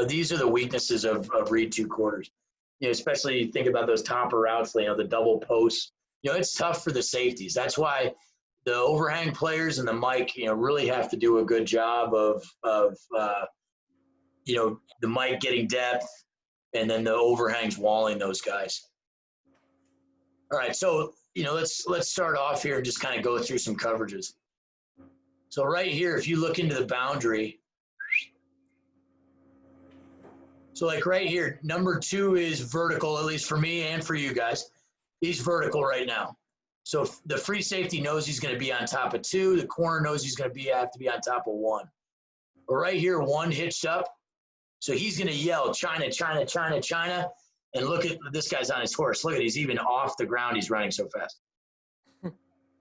These are the weaknesses of read two quarters. Especially think about those topper routes, the double posts. It's tough for the safeties. That's why the overhang players and the Mike, really have to do a good job of the Mike getting depth and then the overhangs walling those guys. All right, so let's start off here and just kind of go through some coverages. So right here, if you look into the boundary, so like right here, number 2 is vertical, at least for me and for you guys. He's vertical right now. So the free safety knows he's going to be on top of 2. The corner knows he's going to have to be on top of 1. But right here, 1 hitched up. So he's going to yell, China, China, China, China. And look at this guy's on his horse. Look at, he's even off the ground. He's running so fast.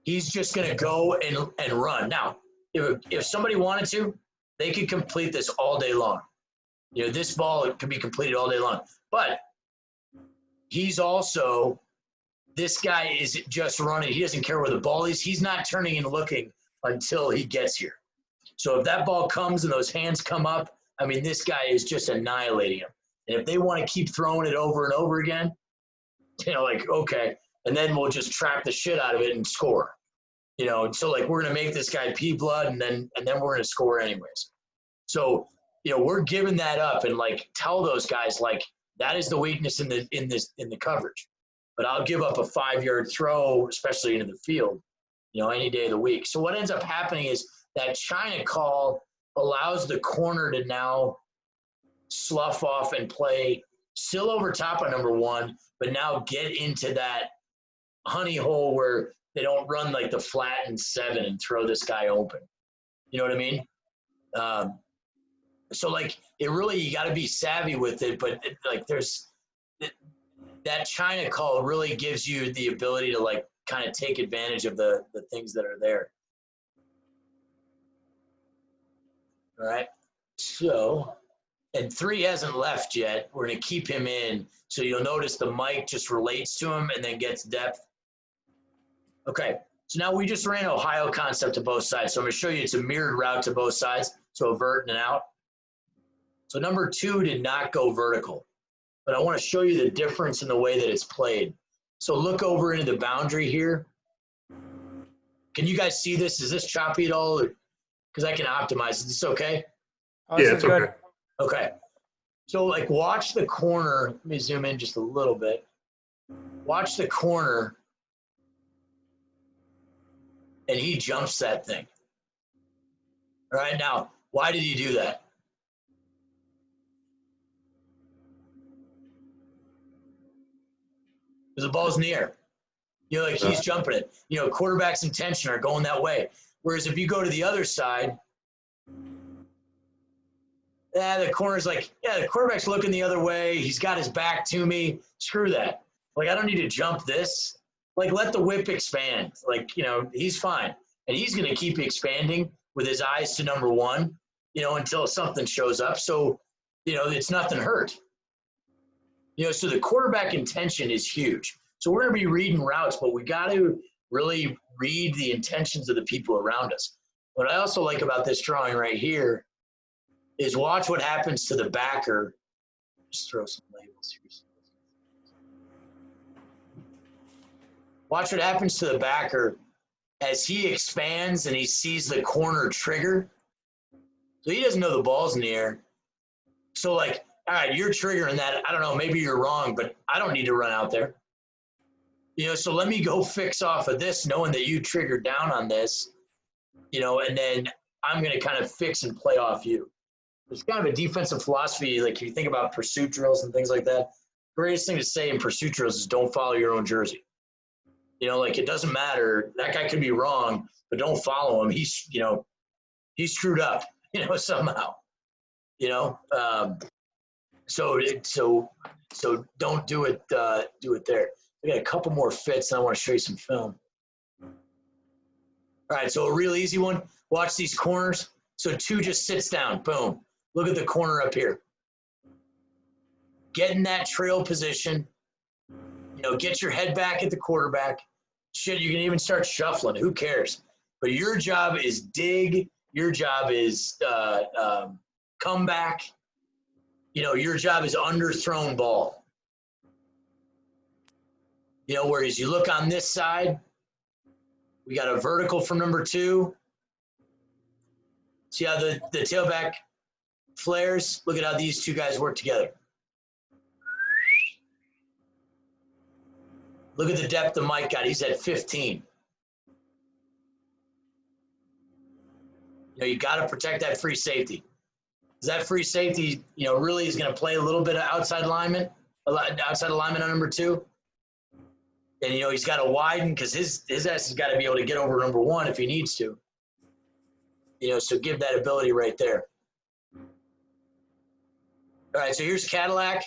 He's just going to go and run. Now, if somebody wanted to, they could complete this all day long. This ball can be completed all day long. But he's also, this guy is just running. He doesn't care where the ball is. He's not turning and looking until he gets here. So if that ball comes and those hands come up, this guy is just annihilating him. And if they want to keep throwing it over and over again, okay, and then we'll just trap the shit out of it and score. So we're going to make this guy pee blood and then we're going to score anyways. So, we're giving that up and tell those guys that is the weakness in the coverage. But I'll give up a 5-yard throw, especially into the field, any day of the week. So what ends up happening is that China call allows the corner to now slough off and play still over top of number 1, but now get into that honey hole where they don't run the flat and 7 and throw this guy open. You know what I mean? So it really, you got to be savvy with it, but there's that China call really gives you the ability to kind of take advantage of the things that are there. All right. So, and 3 hasn't left yet. We're going to keep him in. So you'll notice the Mike just relates to him and then gets depth. Okay. So now we just ran Ohio concept to both sides. So I'm going to show you it's a mirrored route to both sides. So a vert and an out. So number 2 did not go vertical, but I want to show you the difference in the way that it's played. So look over into the boundary here. Can you guys see this? Is this choppy at all? Because I can optimize. Is this okay? Oh, Yeah, this it's is good. okay. Okay. So watch the corner. Let me zoom in just a little bit. Watch the corner. And he jumps that thing. All right, now, why did he do that? Because the ball's in the air. He's jumping it. Quarterback's intention are going that way. Whereas if you go to the other side, the corner's the quarterback's looking the other way. He's got his back to me. Screw that. I don't need to jump this. Let the whip expand. He's fine. And he's going to keep expanding with his eyes to number 1, until something shows up. So, it's nothing hurt. So the quarterback intention is huge. So we're going to be reading routes, but we got to really read the intentions of the people around us. What I also like about this drawing right here is watch what happens to the backer. Just throw some labels here. Watch what happens to the backer as he expands and he sees the corner trigger. So he doesn't know the ball's in the air. So all right, you're triggering that. I don't know, maybe you're wrong, but I don't need to run out there. So let me go fix off of this, knowing that you triggered down on this, and then I'm going to kind of fix and play off you. It's kind of a defensive philosophy. If you think about pursuit drills and things like that, the greatest thing to say in pursuit drills is don't follow your own jersey. It doesn't matter. That guy could be wrong, but don't follow him. He's screwed up, somehow, So don't do it there. I got a couple more fits and I want to show you some film. All right, so a real easy one. Watch these corners. So 2 just sits down. Boom. Look at the corner up here. Get in that trail position. Get your head back at the quarterback. shit, you can even start shuffling. Who cares? But your job is dig. Your job is come back. You know, your job is underthrown ball. You know, whereas you look on this side, we got a vertical from number 2. See how the tailback flares? Look at how these two guys work together. Look at the depth of Mike got. He's at 15. You know, you got to protect that free safety. Because that free safety, you know, really is going to play a little bit of outside alignment on number 2. And, you know, he's got to widen because his ass has got to be able to get over number 1 if he needs to. You know, so give that ability right there. All right, so here's Cadillac.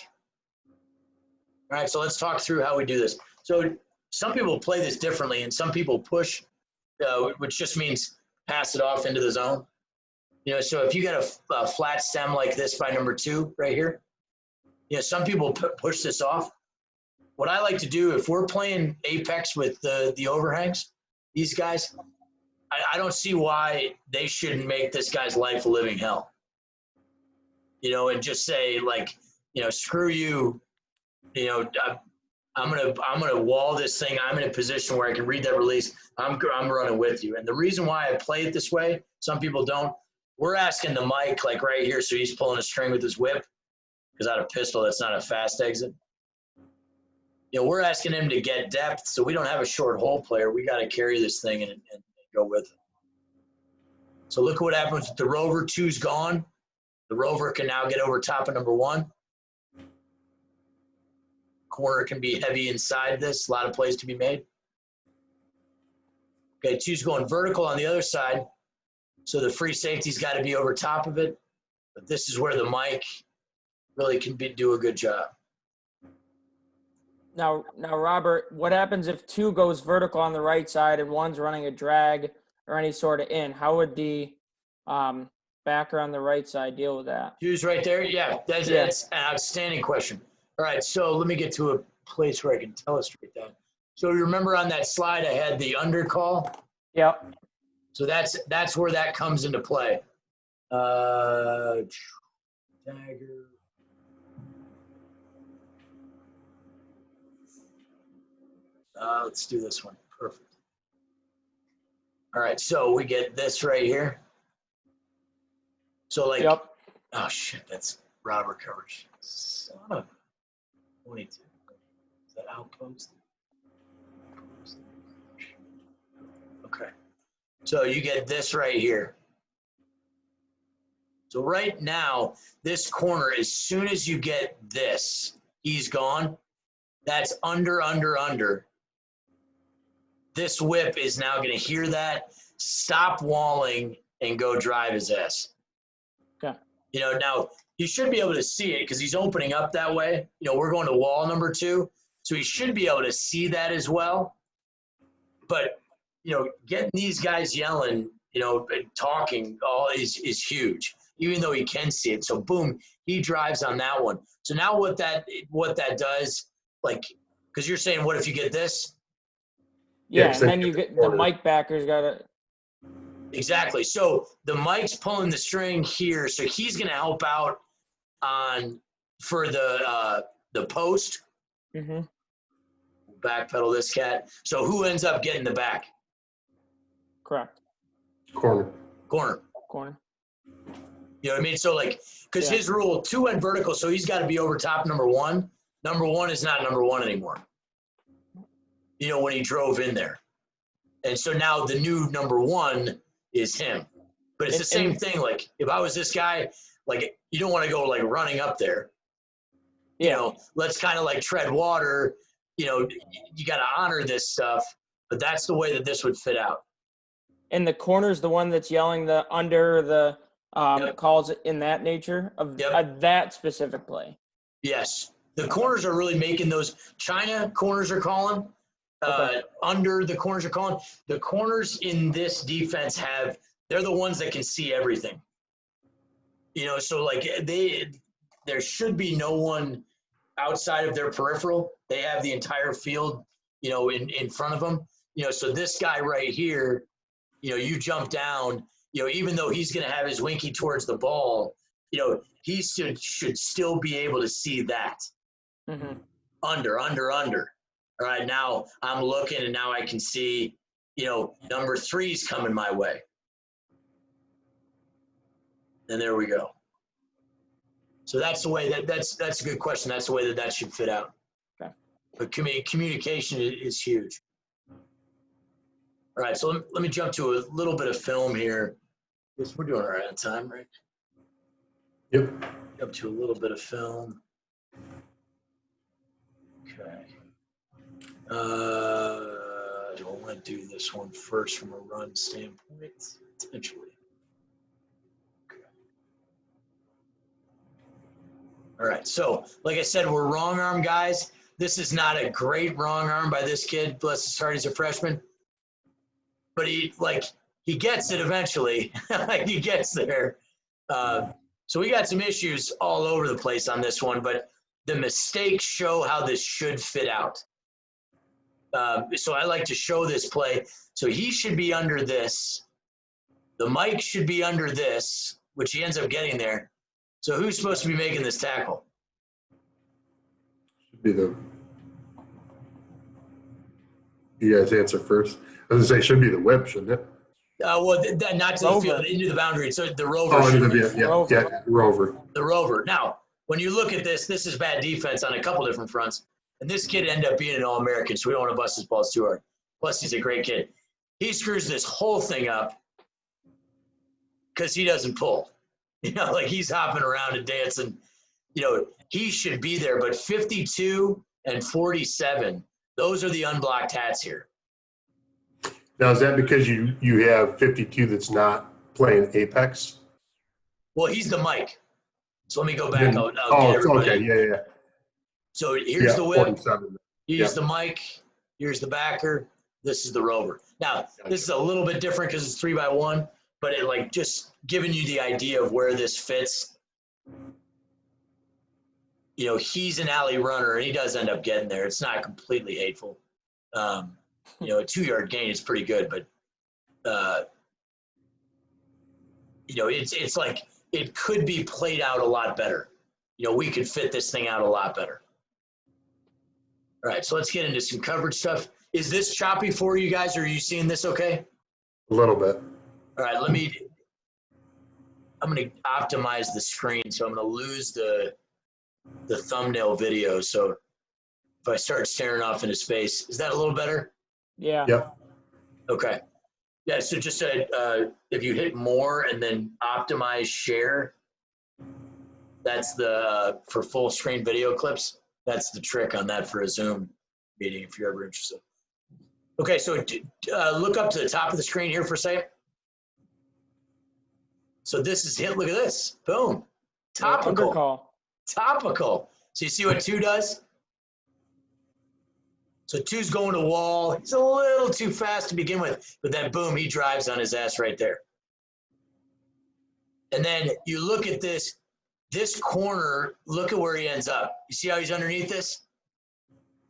All right, so let's talk through how we do this. So some people play this differently, and some people push, which just means pass it off into the zone. You know, so if you got a flat stem like this by number 2 right here, you know, some people push this off. What I like to do, if we're playing apex with the overhangs, these guys, I don't see why they shouldn't make this guy's life a living hell. You know, and just say like, you know, screw you. You know, I'm gonna wall this thing. I'm in a position where I can read that release. I'm running with you. And the reason why I play it this way, some people don't. We're asking the Mike like right here, so he's pulling a string with his whip, because out of pistol, that's not a fast exit. You know, we're asking him to get depth, so we don't have a short hole player. We got to carry this thing and go with it. So look what happens with the Rover. 2's gone. The Rover can now get over top of number 1. Corner can be heavy inside this. A lot of plays to be made. Okay, 2's going vertical on the other side. So the free safety's got to be over top of it. But this is where the Mike really can do a good job. Now, Robert, what happens if 2 goes vertical on the right side and 1's running a drag or any sort of in? How would the backer on the right side deal with that? 2's right there? Yeah, that's an outstanding question. All right, so let me get to a place where I can illustrate that. So remember on that slide I had the under call? Yep. So that's where that comes into play. Dagger. Let's do this one. Perfect. All right, so we get this right here. So like, yep. Oh shit, that's Robert coverage. Son of 22. Is that outpost? Okay. So you get this right here. So right now, this corner, as soon as you get this, he's gone. That's under, under, under. This whip is now going to hear that, stop walling, and go drive his ass. Okay. You know, now he should be able to see it because he's opening up that way. You know, we're going to wall number 2, so he should be able to see that as well. But, you know, getting these guys yelling, you know, talking all is huge, even though he can see it. So boom, he drives on that one. So now what that does, like, because you're saying, what if you get this? Yeah, and then you get the Mike backer's got to. Exactly. So the Mike's pulling the string here, so he's going to help out for the post. Mm-hmm. Backpedal this cat. So who ends up getting the back? Correct. Corner. You know what I mean? So like, because his rule 2 went vertical, so he's got to be over top number 1. Number 1 is not number 1 anymore. You know, when he drove in there. And so now the new number 1 is him. But it's the same thing. Like, if I was this guy, like, you don't want to go, like, running up there. You know, let's kind of, like, tread water. You know, you got to honor this stuff. But that's the way that this would fit out. And the corner's the one that's yelling the under the calls in that nature of that specific play. Yes. The corners are really making those. China corners are calling. Under the corners are calling. The corners in this defense they're the ones that can see everything. You know, so like there should be no one outside of their peripheral. They have the entire field, you know, in front of them. So this guy right here, you jump down, even though he's going to have his winky towards the ball, he should still be able to see that. Mm-hmm. Under. All right, now I'm looking, and now I can see, number 3's coming my way. And there we go. So that's the way that's a good question. That's the way that should fit out. Okay. But communication is huge. All right, so let me jump to a little bit of film here. Yes, we're doing all right on time, right? Yep. Jump to a little bit of film. Okay. Do I want to do this one first from a run standpoint? Potentially. Okay. All right, so like I said, we're wrong arm guys. This is not a great wrong arm by this kid. Bless his heart, he's a freshman. But he gets it eventually. He gets there. So we got some issues all over the place on this one, but the mistakes show how this should fit out. So I like to show this play. So he should be under this. The mic should be under this, which he ends up getting there. So who's supposed to be making this tackle? Should be you guys answer first. I was going to say, should be the whip, shouldn't it? Well, not to the field, into the boundary. So the rover. Rover. The rover. Now, when you look at this is bad defense on a couple different fronts. And this kid ended up being an All-American, so we don't want to bust his balls too hard. Plus, he's a great kid. He screws this whole thing up because he doesn't pull. He's hopping around and dancing. He should be there. But 52 and 47, those are the unblocked hats here. Now, is that because you have 52 that's not playing Apex? Well, he's the mic. So let me go back. I'll get everybody. Okay. Yeah. So here's the whip. 47. Here's the mic. Here's the backer. This is the rover. Now, this is a little bit different because it's 3x1, but it just giving you the idea of where this fits. He's an alley runner, and he does end up getting there. It's not completely hateful. A 2-yard gain is pretty good, but it's like it could be played out a lot better. We could fit this thing out a lot better. All right, so let's get into some coverage stuff. Is this choppy for you guys, or are you seeing this okay? A little bit. All right, I'm going to optimize the screen, so I'm going to lose the thumbnail video. So if I start staring off into space, is that a little better? Yeah. Yep. Okay. Yeah, so just if you hit more and then optimize share, that's for full screen video clips. That's the trick on that for a Zoom meeting if you're ever interested. Okay, so look up to the top of the screen here for a second. So this is it. Look at this. Boom. Topical. Topical. So you see what 2 does? So 2's going to wall. He's a little too fast to begin with, but then boom, he drives on his ass right there. And then you look at this corner, look at where he ends up. You see how he's underneath this?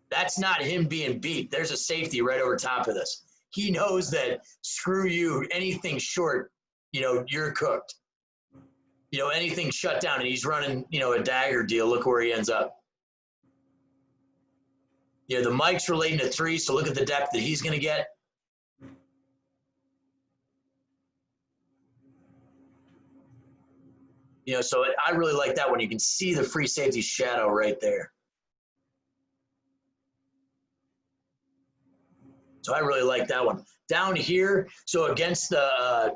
That's not him being beat. There's a safety right over top of this. He knows that screw you, anything short, you're cooked. Anything shut down, and he's running, a dagger deal. Look where he ends up. The mic's relating to 3, so look at the depth that he's going to get. So I really like that one. You can see the free safety shadow right there. So I really like that one. Down here, so against the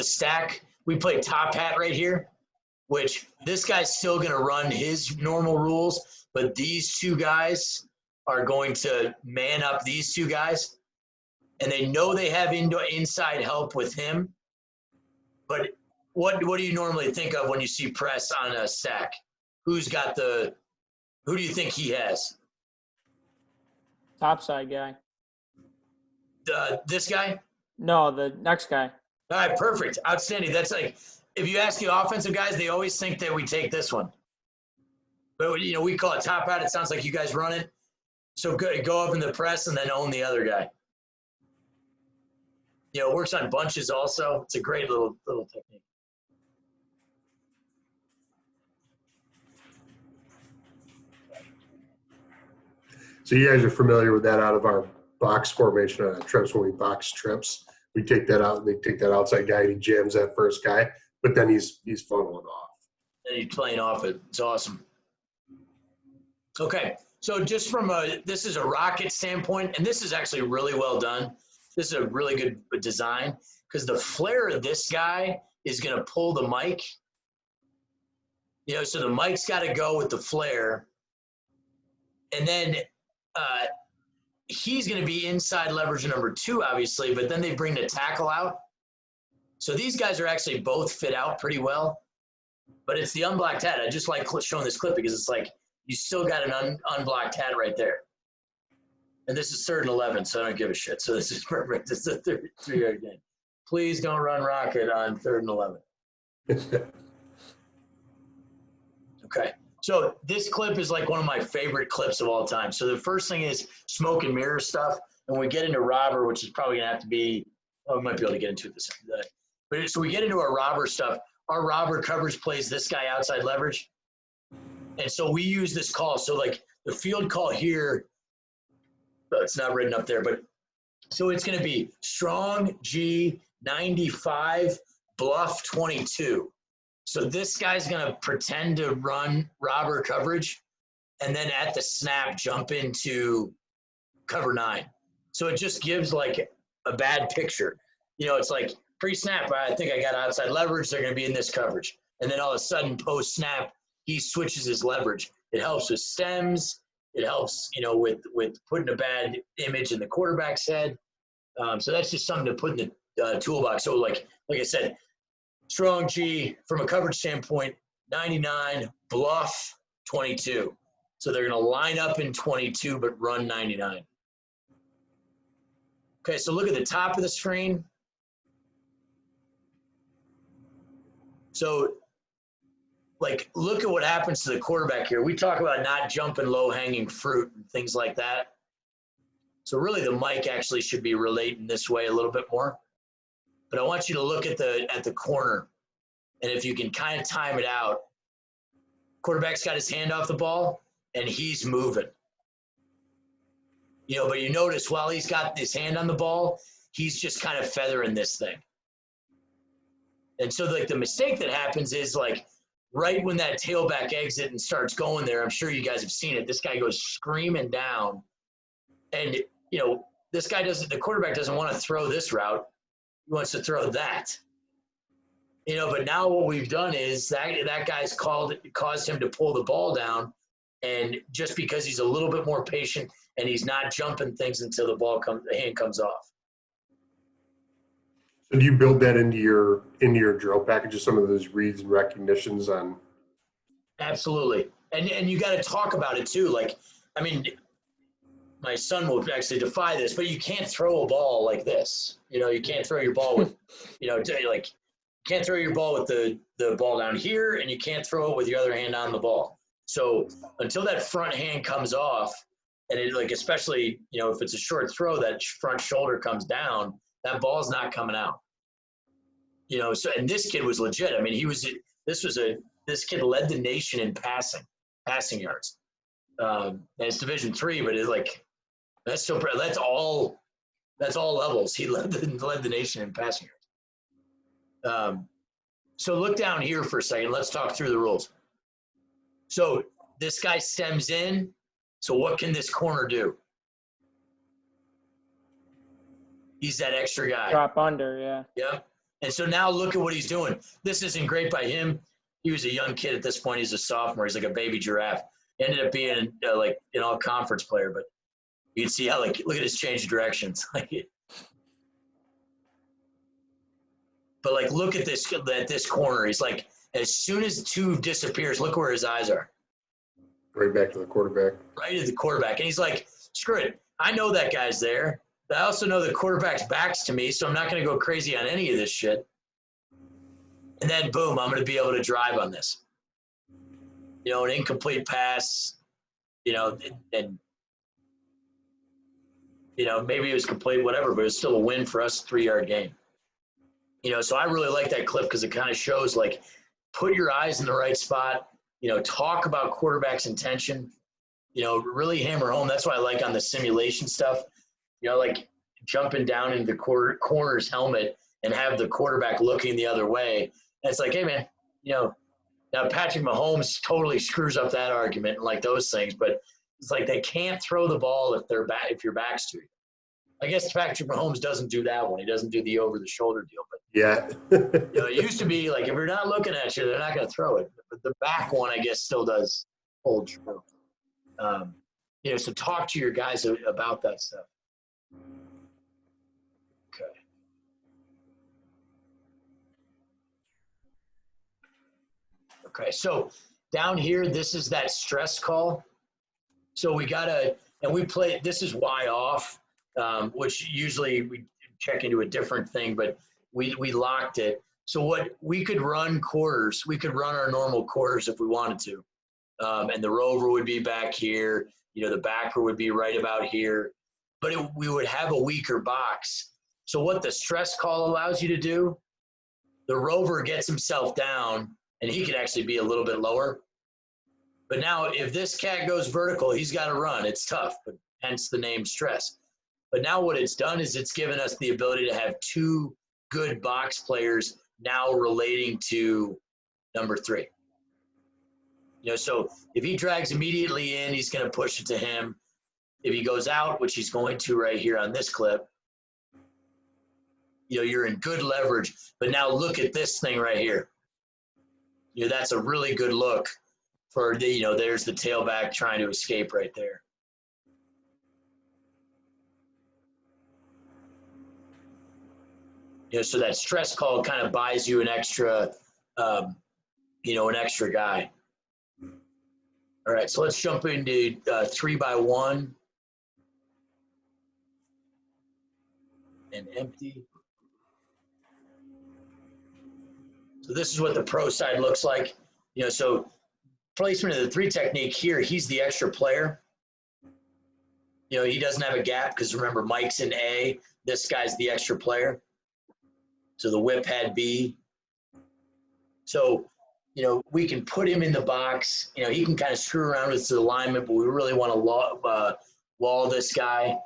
stack, we play top hat right here, which this guy's still going to run his normal rules, but these 2 guys are going to man up these 2 guys, and they know they have inside help with him. But what do you normally think of when you see press on a stack? Who do you think he has? Topside guy. This guy? No, the next guy. All right, perfect. Outstanding. That's if you ask the offensive guys, they always think that we take this one. But, we call it top hat. It sounds like you guys run it. So go up in the press and then own the other guy. You know, it works on bunches also. It's a great little technique. So you guys are familiar with that out of our box formation on trips when we box trips. We take that out, and they take that outside guy and he jams that first guy, but then he's funneling off. And he's playing off it. It's awesome. Okay, so just from this is a rocket standpoint, and this is actually really well done. This is a really good design because the flare of this guy is going to pull the mic. You know, so the mic's got to go with the flare, and then he's going to be inside leverage number 2, obviously, but then they bring the tackle out. So these guys are actually both fit out pretty well, but it's the unblocked hat. I just like showing this clip because it's like you still got an unblocked hat right there. And this is 3rd and 11, so I don't give a shit. So this is perfect. It's a 3-yard gain. Please don't run rocket on 3rd and 11. Okay. So this clip is like one of my favorite clips of all time. So the first thing is smoke and mirror stuff. And we get into robber, which is probably going to have to be, we might be able to get into this. But so we get into our robber stuff. Our robber coverage plays this guy outside leverage. And so we use this call. So like the field call here, it's not written up there, but so it's going to be strong G 95 bluff 22. So this guy's going to pretend to run robber coverage and then at the snap jump into cover 9. So it just gives like a bad picture. You know, it's like pre-snap, I think I got outside leverage. They're going to be in this coverage. And then all of a sudden post-snap, he switches his leverage. It helps with stems. It helps, you know, with putting a bad image in the quarterback's head. So that's just something to put in the toolbox. So like I said, strong G from a coverage standpoint, 99, bluff 22. So they're going to line up in 22 but run 99. Okay, so look at the top of the screen. So like look at what happens to the quarterback here. We talk about not jumping low-hanging fruit and things like that. So really the mic actually should be relating this way a little bit more. But I want you to look at the corner, and if you can kind of time it out, quarterback's got his hand off the ball, and he's moving. You know, but you notice while he's got his hand on the ball, he's just kind of feathering this thing. And so like the mistake that happens is like right when that tailback exit and starts going there, I'm sure you guys have seen it, this guy goes screaming down. And, you know, the quarterback doesn't want to throw this route. He wants to throw that. You know, but now what we've done is that guy's caused him to pull the ball down, and just because he's a little bit more patient and he's not jumping things until the hand comes off. So do you build that into your drill packages, some of those reads and recognitions on? Absolutely. And you got to talk about it too. Like, I mean, my son will actually defy this, but you can't throw a ball like this. You know, you can't throw your ball with, you know, like, you can't throw your ball with the ball down here, and you can't throw it with your other hand on the ball. So until that front hand comes off, and it like, especially, you know, if it's a short throw, that front shoulder comes down, that ball's not coming out. You know, so, and this kid was legit. I mean, this kid led the nation in passing yards. And it's Division III, but it's like, that's all levels. He led the nation in passing yards. So look down here for a second. Let's talk through the rules. So this guy stems in. So what can this corner do? He's that extra guy. Drop under, yeah. Yeah. And so now look at what he's doing. This isn't great by him. He was a young kid at this point. He's a sophomore. He's like a baby giraffe. He ended up being like an all-conference player, but you can see how, like, look at his change of directions. But like, look at this corner. He's like, as soon as 2 disappears, look where his eyes are. Right back to the quarterback. Right at the quarterback. And he's like, screw it. I know that guy's there. But I also know the quarterback's back's to me, so I'm not going to go crazy on any of this shit. And then, boom, I'm going to be able to drive on this. You know, an incomplete pass, you know, and maybe it was complete, whatever, but it was still a win for us, 3-yard gain. So I really like that clip because it kind of shows, like, put your eyes in the right spot, talk about quarterback's intention, really hammer home. That's why I like on the simulation stuff, like jumping down into the corner's helmet and have the quarterback looking the other way. And it's like, hey, man, now Patrick Mahomes totally screws up that argument and like those things, but it's like they can't throw the ball if your back's to you. I guess Patrick Mahomes doesn't do that one. He doesn't do the over-the-shoulder deal. But Yeah. it used to be like if you're not looking at you, they're not going to throw it. But the back one, I guess, still does hold true. So talk to your guys about that stuff. Okay. Okay, so down here, this is that stress call. So we play, this is Y off, which usually we check into a different thing, but we locked it. So we could run quarters. We could run our normal quarters if we wanted to. And the rover would be back here. The backer would be right about here. But we would have a weaker box. So what the stress call allows you to do, the rover gets himself down, and he could actually be a little bit lower. But now if this cat goes vertical, he's got to run. It's tough, but hence the name stress. But now what it's done is it's given us the ability to have 2 good box players now relating to number 3. So if he drags immediately in, he's going to push it to him. If he goes out, which he's going to right here on this clip, you're in good leverage. But now look at this thing right here. That's a really good look for there's the tailback trying to escape right there. So that stress call kind of buys you an extra, an extra guy. All right, so let's jump into 3-by-1 and empty. So this is what the pro side looks like. So placement of the 3 technique here, he's the extra player. He doesn't have a gap because remember, Mike's in A. This guy's the extra player. So the whip had B. So, we can put him in the box. He can kind of screw around with his alignment, but we really want to wall this guy.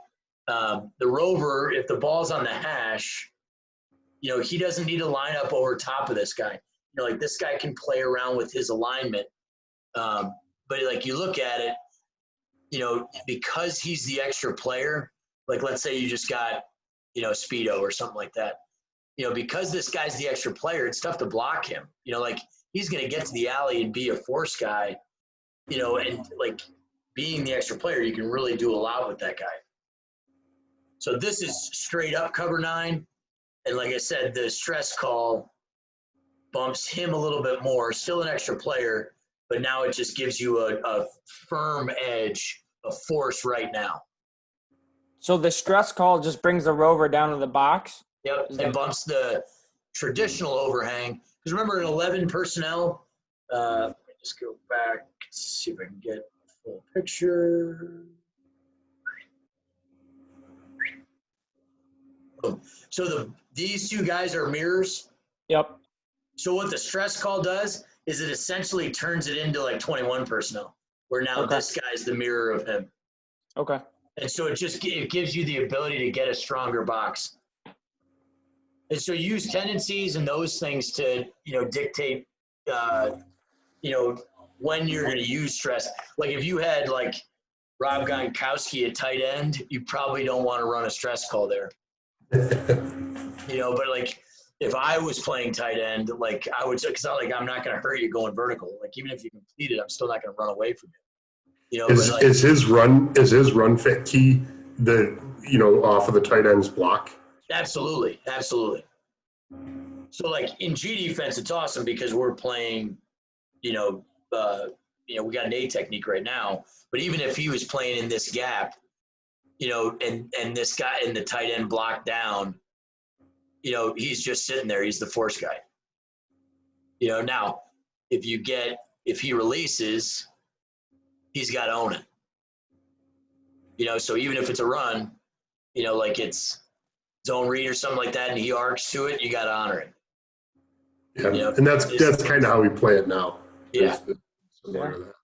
The rover, if the ball's on the hash, he doesn't need to line up over top of this guy. Like this guy can play around with his alignment. But like you look at it, because he's the extra player, like let's say you just got, Speedo or something like that. Because this guy's the extra player, it's tough to block him. Like he's going to get to the alley and be a force guy, and like being the extra player, you can really do a lot with that guy. So this is straight up cover 9. And like I said, the stress call bumps him a little bit more, still an extra player, but now it just gives you a firm edge of force right now. So the stress call just brings the rover down to the box? Yep, and bumps the traditional overhang. Because remember, in 11 personnel, just go back, see if I can get a full picture. So these 2 guys are mirrors. Yep. So what the stress call does is it essentially turns it into like 21 personnel, where now this guy's the mirror of him. Okay. And so it gives you the ability to get a stronger box. And so use tendencies and those things to, dictate, when you're going to use stress. Like if you had like Rob Gronkowski at tight end, you probably don't want to run a stress call there. But like if I was playing tight end, like I would, because I'm not going to hurt you going vertical. Like even if you complete it, I'm still not going to run away from you. Is his run fit key off of the tight end's block? Absolutely. So like in G defense, it's awesome because we're playing, we got an A technique right now, but even if he was playing in this gap, and this guy in the tight end block down, he's just sitting there. He's the force guy. Now if he releases, he's got to own it. So even if it's a run, like it's zone read or something like that, and he arcs to it, you got to honor it. Yeah, Yep. and that's kind of how we play it now. Yeah. Similar to that.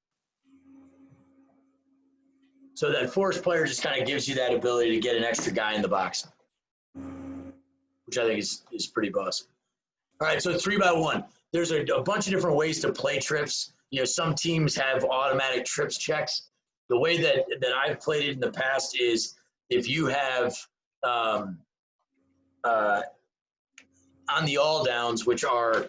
So that force player just kind of gives you that ability to get an extra guy in the box, which I think is pretty boss. All right, so 3x1. There's a bunch of different ways to play trips. Some teams have automatic trips checks. The way that I've played it in the past is if you have on the all downs, which are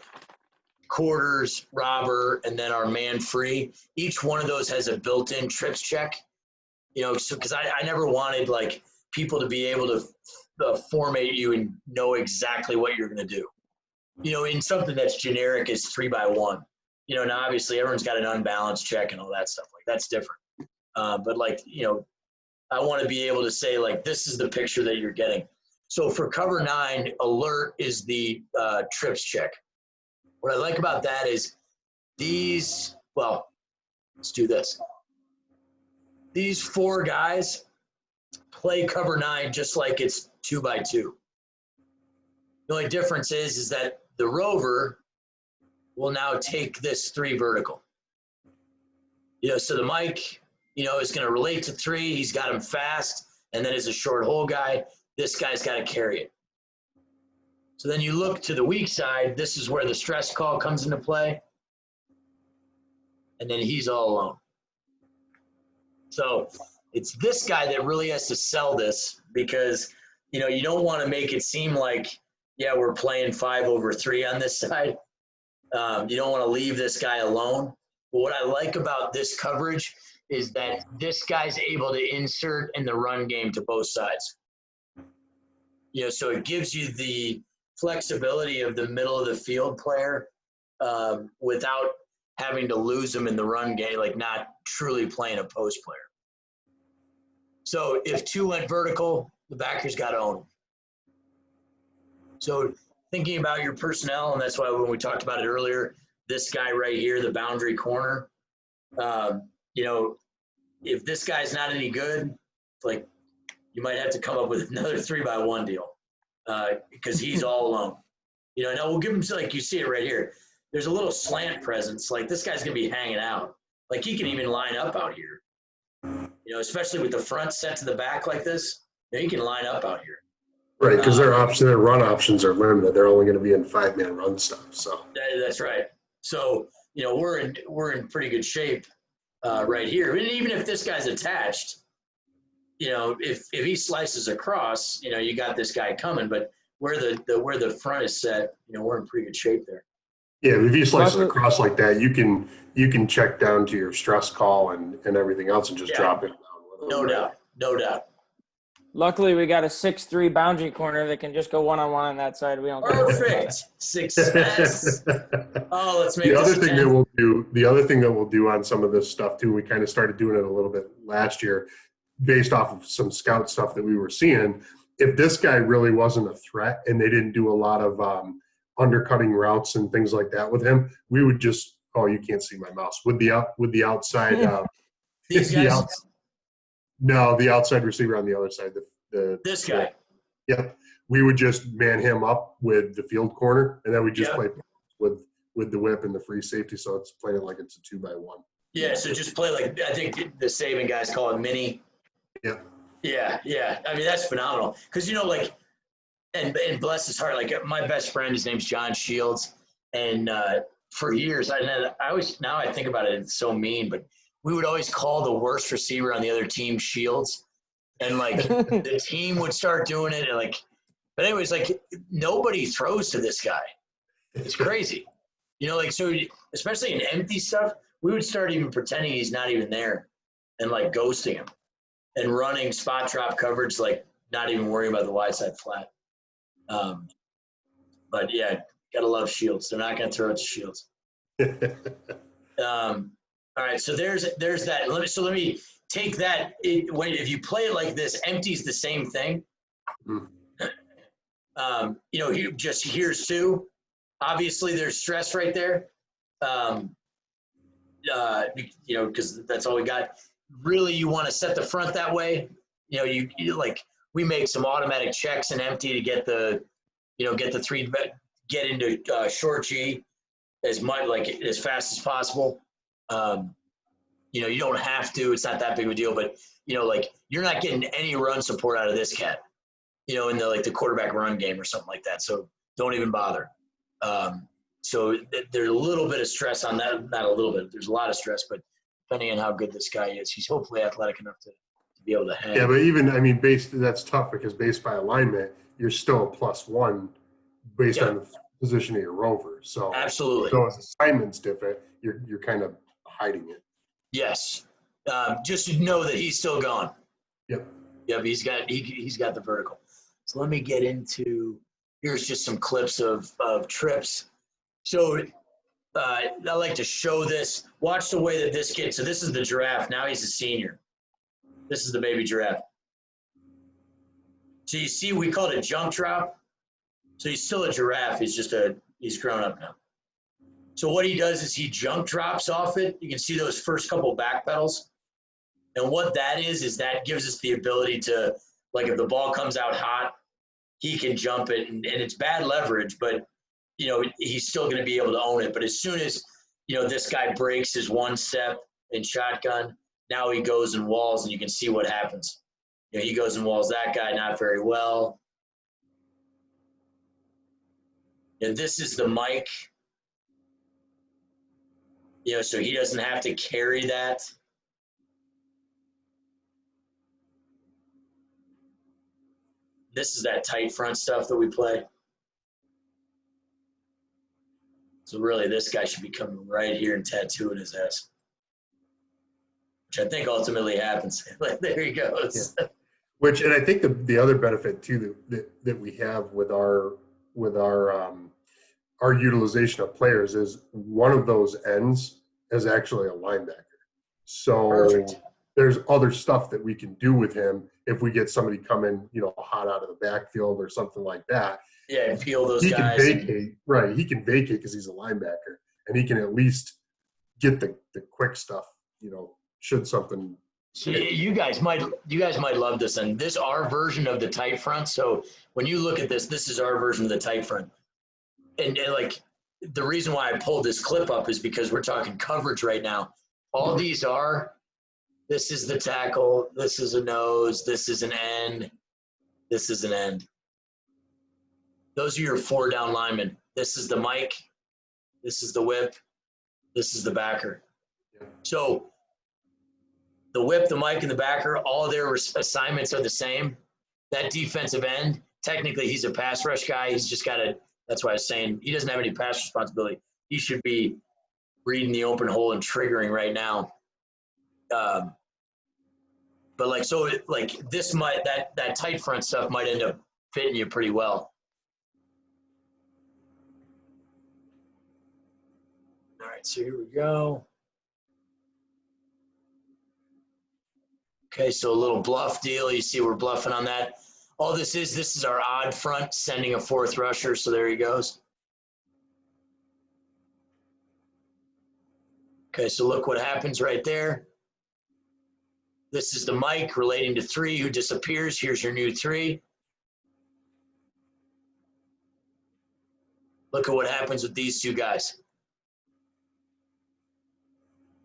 quarters, robber, and then our man free, each one of those has a built-in trips check. So because I never wanted like people to be able to formate you and know exactly what you're going to do. In something that's generic as 3x1. Now obviously everyone's got an unbalanced check and all that stuff. Like that's different. But like, I want to be able to say like, this is the picture that you're getting. So for cover 9, alert is the trips check. What I like about that is let's do this. These 4 guys play cover 9 just like it's 2x2. The only difference is that the rover will now take this 3 vertical. So the Mike, is going to relate to 3. He's got him fast. And then as a short hole guy, this guy's got to carry it. So then you look to the weak side. This is where the stress call comes into play. And then he's all alone. So it's this guy that really has to sell this because, you don't want to make it seem like, yeah, we're playing 5/3 on this side. You don't want to leave this guy alone. But what I like about this coverage is that this guy's able to insert in the run game to both sides. So it gives you the flexibility of the middle of the field player without having to lose him in the run game, like not truly playing a post player. So if 2 went vertical, the backer's got to own them. So thinking about your personnel, and that's why when we talked about it earlier, this guy right here, the boundary corner, if this guy's not any good, like you might have to come up with another 3x1 deal because he's all alone. Now we'll give him, like you see it right here. There's a little slant presence. Like this guy's going to be hanging out. Like he can even line up out here. Especially with the front set to the back like this, he can line up out here. Right, because their run options are limited. They're only going to be in 5-man run stuff. So that's right. So we're in pretty good shape right here. And even if this guy's attached, if he slices across, you got this guy coming. But where the front is set, we're in pretty good shape there. Yeah, if you slice it across like that, you can check down to your stress call and everything else and just drop it down. No doubt. Luckily, we got a 6'3" boundary corner that can just go one-on-one on that side. We don't. Perfect. Success. Oh, let's make the this other thing that we'll do on some of this stuff too. We kind of started doing it a little bit last year, based off of some scout stuff that we were seeing. If this guy really wasn't a threat and they didn't do a lot of undercutting routes and things like that with him, we would just you can't see my mouse with the outside. These guys. The outside receiver on the other side. This guy. Yep. We would just man him up with the field corner, and then we just play with the whip and the free safety. So it's playing like it's a 2x1. Yeah. So just play like I think the Saban guys call it mini. Yeah. Yeah. I mean that's phenomenal because and bless his heart, like my best friend, his name's John Shields, and for years I think about it, it's so mean, but we would always call the worst receiver on the other team Shields. And like the team would start doing it. And but anyways, like nobody throws to this guy. It's crazy. So especially in empty stuff, we would start even pretending he's not even there and like ghosting him and running spot drop coverage, like not even worrying about the wide side flat. But yeah, gotta love Shields. They're not going to throw it to Shields. All right, so there's that. Let me take that. If you play it like this, empty's the same thing. Here's 2. Obviously, there's stress right there. Because that's all we got. Really, you want to set the front that way. You like we make some automatic checks and empty to get the, get the three, get into short G as much, like as fast as possible. You don't have to, it's not that big of a deal, but like you're not getting any run support out of this cat, in the quarterback run game or something like that. So don't even bother. So there's a little bit of stress on that, not a little bit, there's a lot of stress, but depending on how good this guy is, he's hopefully athletic enough to be able to hang. Yeah, but even, that's tough because based by alignment, you're still a +1 based on the position of your rover. So absolutely. So his assignment's different. You're kind of hiding it. Yes. Just to know that he's still gone. Yep. Yep. He's got the vertical. So let me get into, here's just some clips of trips. So I like to show this. Watch the way that this kid, so this is the giraffe. Now he's a senior. This is the baby giraffe. So you see, we call it a jump drop. So he's still a giraffe. He's grown up now. So what he does is he jump drops off it. You can see those first couple back pedals. And what that is that gives us the ability to, like if the ball comes out hot, he can jump it. And it's bad leverage, but, he's still going to be able to own it. But as soon as, this guy breaks his one step in shotgun, now he goes and walls, and you can see what happens. He goes and walls that guy not very well. And this is the mic. So he doesn't have to carry that. This is that tight front stuff that we play. So really, this guy should be coming right here and tattooing his ass, which I think ultimately happens. There he goes. Yeah. And I think the other benefit too that we have with our utilization of players is one of those ends is actually a linebacker. So Perfect. There's other stuff that we can do with him if we get somebody coming, hot out of the backfield or something like that. Yeah, and peel those he guys. He can vacate, right? He can vacate because he's a linebacker, and he can at least get the quick stuff, should something. So you guys might love this, and this our version of the tight front. So when you look at this is our version of the tight front, and like the reason why I pulled this clip up is because we're talking coverage right now. All these are. This is the tackle. This is a nose. This is an end. This is an end. Those are your 4 down linemen. This is the mic. This is the whip. This is the backer. Yeah. So the whip, the mic, and the backer, all their assignments are the same. That defensive end, technically he's a pass rush guy. He's just got to – that's why I was saying he doesn't have any pass responsibility. He should be reading the open hole and triggering right now. But this might that tight front stuff might end up fitting you pretty well. All right, so here we go. Okay, so a little bluff deal. You see we're bluffing on that. All this is our odd front sending a 4th rusher. So there he goes. Okay, so look what happens right there. This is the mic relating to 3 who disappears. Here's your new 3. Look at what happens with these 2 guys.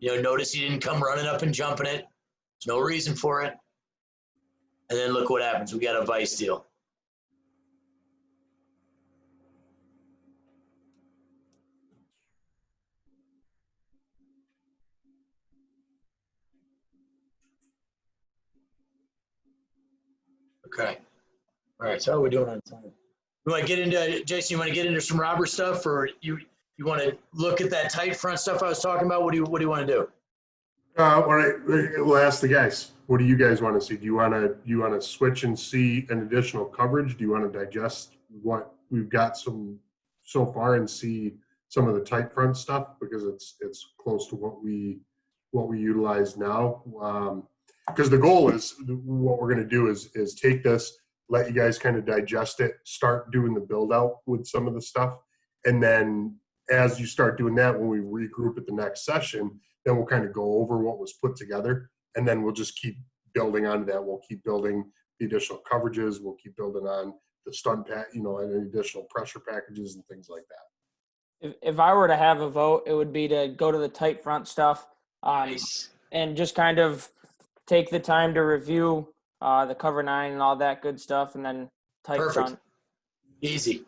Notice he didn't come running up and jumping it. There's no reason for it. And then look what happens. We got a vice deal. Okay. All right. So how are we doing on time? You want to get into, Jason, you want to get into some robber stuff, or you want to look at that tight front stuff I was talking about? What do you want to do? All right, we'll ask the guys. What do you guys want to see? Do you want to switch and see an additional coverage? Do you want to digest what we've got so far and see some of the tight front stuff because it's close to what we utilize now? Because the goal is what we're going to do is take this, let you guys kind of digest it, start doing the build out with some of the stuff, and then as you start doing that, when we regroup at the next session, then we'll kind of go over what was put together, and then we'll just keep building onto that. We'll keep building the additional coverages. We'll keep building on the stunt pack, and additional pressure packages and things like that. If I were to have a vote, it would be to go to the tight front stuff, Nice. and just kind of take the time to review the cover 9 and all that good stuff, and then tight Perfect. front. Easy.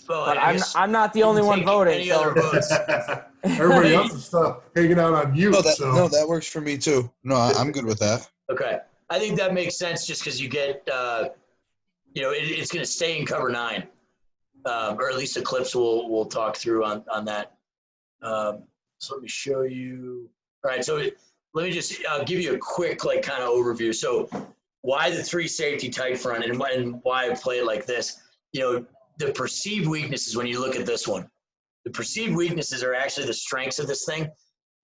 But I'm not the only one voting. Any So other votes? Everybody else is stuff hanging out on mute. No, so. that works for me too. No, I'm good with that. Okay. I think that makes sense just because you get, it's going to stay in cover 9. Or at least Eclipse we'll talk through on that. So let me show you. All right. So let me just give you a quick kind of overview. So why the 3 safety tight front and why I play it like this, the perceived weaknesses when you look at this one. The perceived weaknesses are actually the strengths of this thing.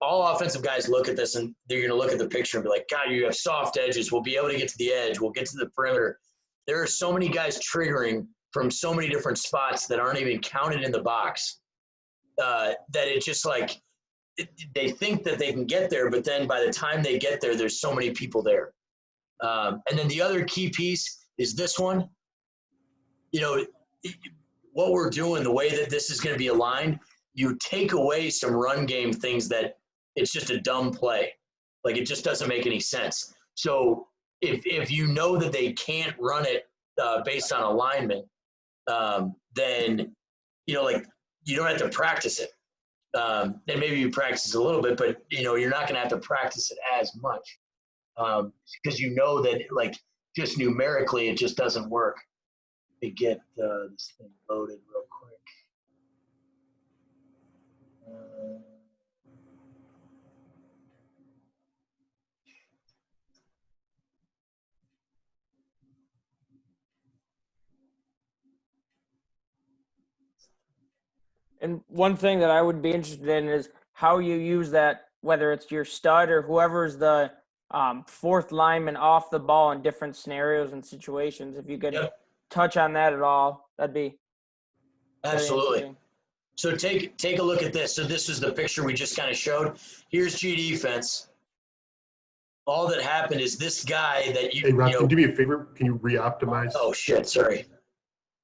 All offensive guys look at this and they're going to look at the picture and be like, God, you have soft edges. We'll be able to get to the edge. We'll get to the perimeter. There are so many guys triggering from so many different spots that aren't even counted in the box that it's just they think that they can get there, but then by the time they get there, there's so many people there. And then the other key piece is this one. What we're doing, the way that this is going to be aligned, you take away some run game things that it's just a dumb play. It just doesn't make any sense. So if you know that they can't run it based on alignment, then, you don't have to practice it. And maybe you practice a little bit, but, you're not going to have to practice it as much because that, just numerically, it just doesn't work. To get this thing loaded real quick. And one thing that I would be interested in is how you use that, whether it's your stud or whoever's the fourth lineman off the ball in different scenarios and situations. If you could touch on that at all, that'd be absolutely. So take a look at this. So this is the picture we just kind of showed. Here's G defense. All that happened is this guy that Hey, Rob, can you do me a favor? Can you re-optimize? Oh shit! Sorry.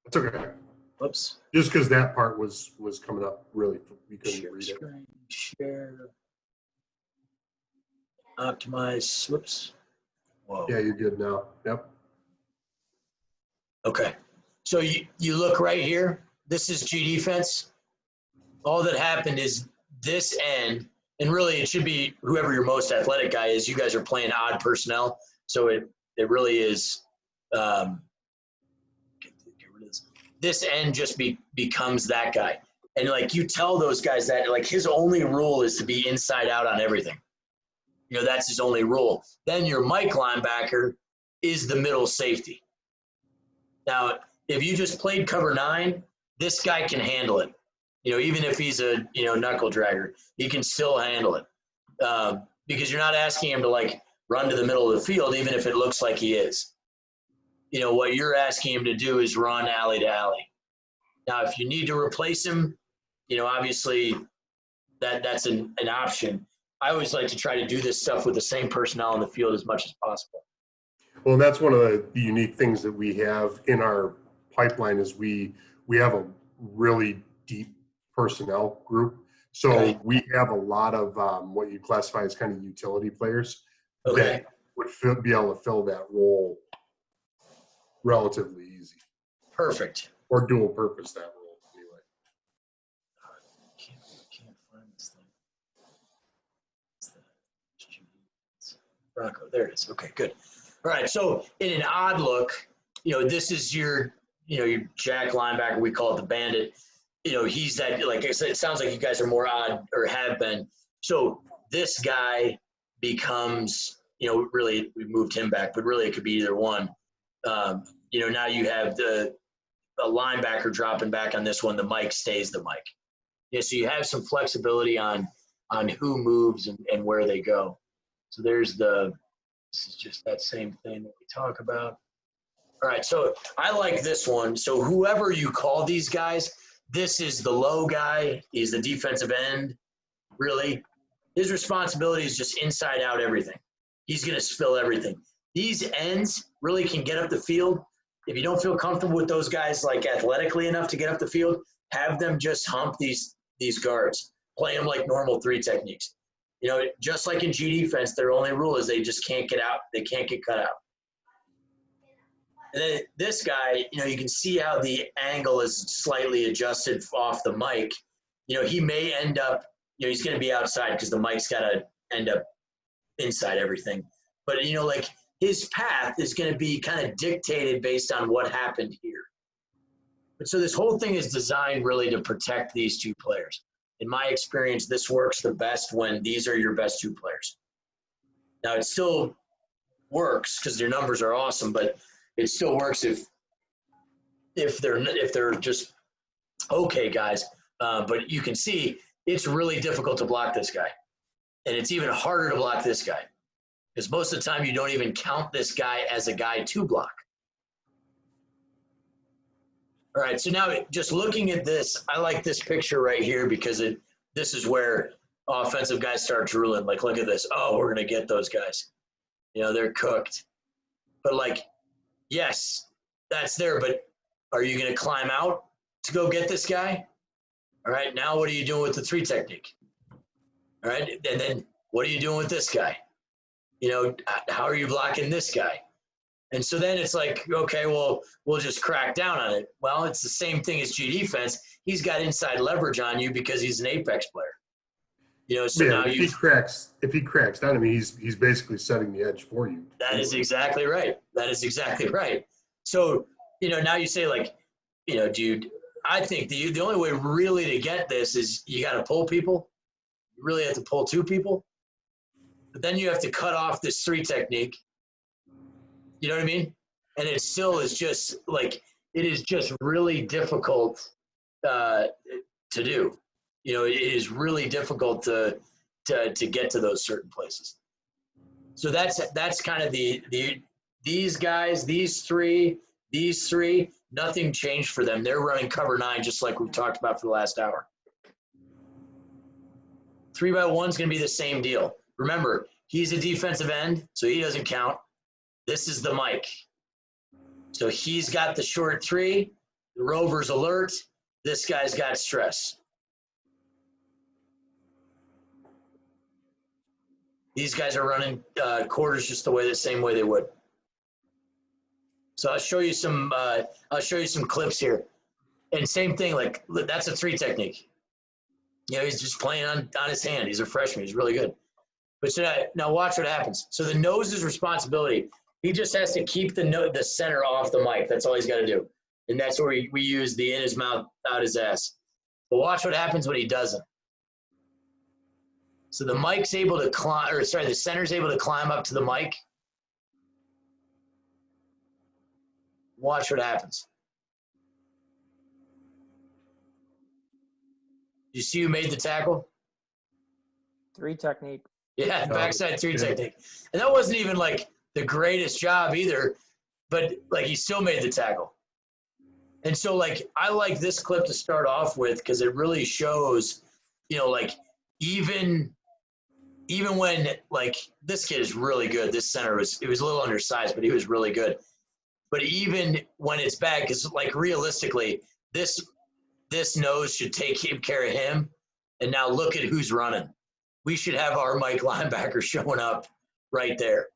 That's okay. Whoops. Just because that part was coming up, really, we couldn't read it. Share. Optimize. Whoops. Whoa. Yeah, you're good now. Yep. Okay. So you look right here. This is G defense. All that happened is this end, and really it should be whoever your most athletic guy is. You guys are playing odd personnel, so it really is. Get rid of this. This end just becomes that guy, and you tell those guys that his only rule is to be inside out on everything. That's his only rule. Then your Mike linebacker is the middle safety. Now, if you just played cover 9, this guy can handle it. Even if he's a, knuckle dragger, he can still handle it. Because you're not asking him to run to the middle of the field, even if it looks like he is. What you're asking him to do is run alley to alley. Now, if you need to replace him, obviously that's an option. I always like to try to do this stuff with the same personnel on the field as much as possible. Well, that's one of the unique things that we have in our pipeline is we have a really deep personnel group. So Okay. we have a lot of what you classify as kind of utility players Okay. that would be able to fill that role relatively easy Perfect. or dual purpose that role anyway. Can't find this thing. Bronco, there it is. Okay, good. All right, so in an odd look, this is your jack linebacker. We call it the bandit. He's that, like I said, it sounds like you guys are more odd or have been. So this guy becomes, really we moved him back, but really it could be either one. Now you have the linebacker dropping back on this one. The Mike stays the Mike. So you have some flexibility on who moves and where they go. So this is just that same thing that we talk about. All right, so I like this one. So whoever you call these guys, this is the low guy. He's the defensive end, really. His responsibility is just inside out everything. He's going to spill everything. these ends really can get up the field. If you don't feel comfortable with those guys like athletically enough to get up the field, have them just hump these guards. Play them like normal 3 techniques. You know, just like in G defense, their only rule is they just can't get out. They can't get cut out. And then this guy, you know, you can see how the angle is slightly adjusted off the mic. You know, he may end up, you know, he's going to be outside because the mic's got to end up inside everything. But, you know, like his path is going to be kind of dictated based on what happened here. But so this whole thing is designed really to protect these 2 players. In my experience, this works the best when these are your best 2 players. Now, it still works because their numbers are awesome, but it still works if they're just okay guys. But you can see it's really difficult to block this guy. And it's even harder to block this guy because most of the time you don't even count this guy as a guy to block. All right, so now just looking at this, I like this picture right here because this is where offensive guys start drooling. Like, look at this. Oh, we're going to get those guys. You know, they're cooked. But, like, yes, that's there, but are you going to climb out to go get this guy? All right, now what are you doing with the 3 technique? All right, and then what are you doing with this guy? You know, how are you blocking this guy? And so then it's like, okay, well, we'll just crack down on it. Well, it's the same thing as G defense. He's got inside leverage on you because he's an apex player. You know, so now if he cracks down, I mean, he's basically setting the edge for you. That is exactly right. That is exactly right. So, you know, now you say like, you know, dude, I think the only way really to get this is you got to pull people. You really have to pull 2 people. But then you have to cut off this 3 technique. You know what I mean? And it still is just like, it is just really difficult to do. You know, it is really difficult to get to those certain places. So that's kind of these guys, these three, nothing changed for them. They're running cover 9 just like we've talked about for the last hour. 3x1 is going to be the same deal. Remember, he's a defensive end, so he doesn't count. This is the mic. So he's got the short 3. The rover's alert. This guy's got stress. These guys are running quarters just the same way they would. So I'll show you some clips here. And same thing, like that's a 3 technique. You know, he's just playing on his hand. He's a freshman. He's really good. But so now watch what happens. So the nose's responsibility. He just has to keep the center off the mic. That's all he's got to do. And that's where we use the in his mouth, out his ass. But watch what happens when he doesn't. So the mic's able to the center's able to climb up to the mic. Watch what happens. You see who made the tackle? 3 technique. Yeah, backside 3 technique. And that wasn't even like the greatest job either, but like he still made the tackle. And so like I like this clip to start off with because it really shows, you know, like even when like this kid is really good. This center was a little undersized, but he was really good. But even when it's bad, because like realistically, this nose should take care of him. And now look at who's running. We should have our Mike linebacker showing up right there.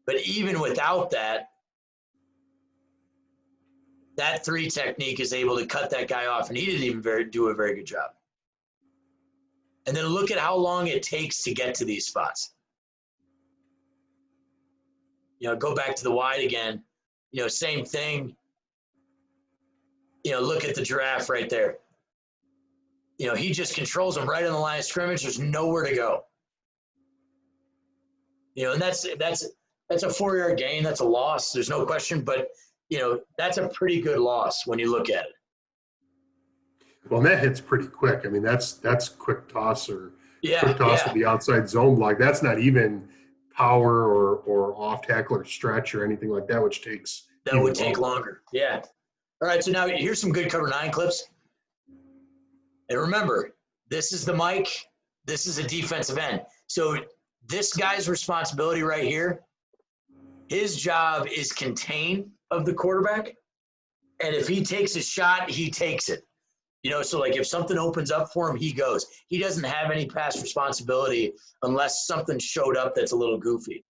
But even without that 3 technique is able to cut that guy off, and he didn't even do a very good job. And then look at how long it takes to get to these spots. You know, go back to the wide again. You know, same thing. You know, look at the giraffe right there. You know, he just controls them right on the line of scrimmage. There's nowhere to go. You know, and that's a 4-yard gain. That's a loss. There's no question. But, you know, that's a pretty good loss when you look at it. Well, and that hits pretty quick. I mean, that's quick toss or quick toss to the outside zone block. That's not even power or off tackle or stretch or anything like that, which takes that would take longer. Yeah. All right. So now here's some good cover 9 clips. And remember, this is the mic. This is a defensive end. So this guy's responsibility right here His job is contain of the quarterback. And if he takes a shot, he takes it. So like if something opens up for him, he goes. He doesn't have any pass responsibility unless something showed up that's a little goofy.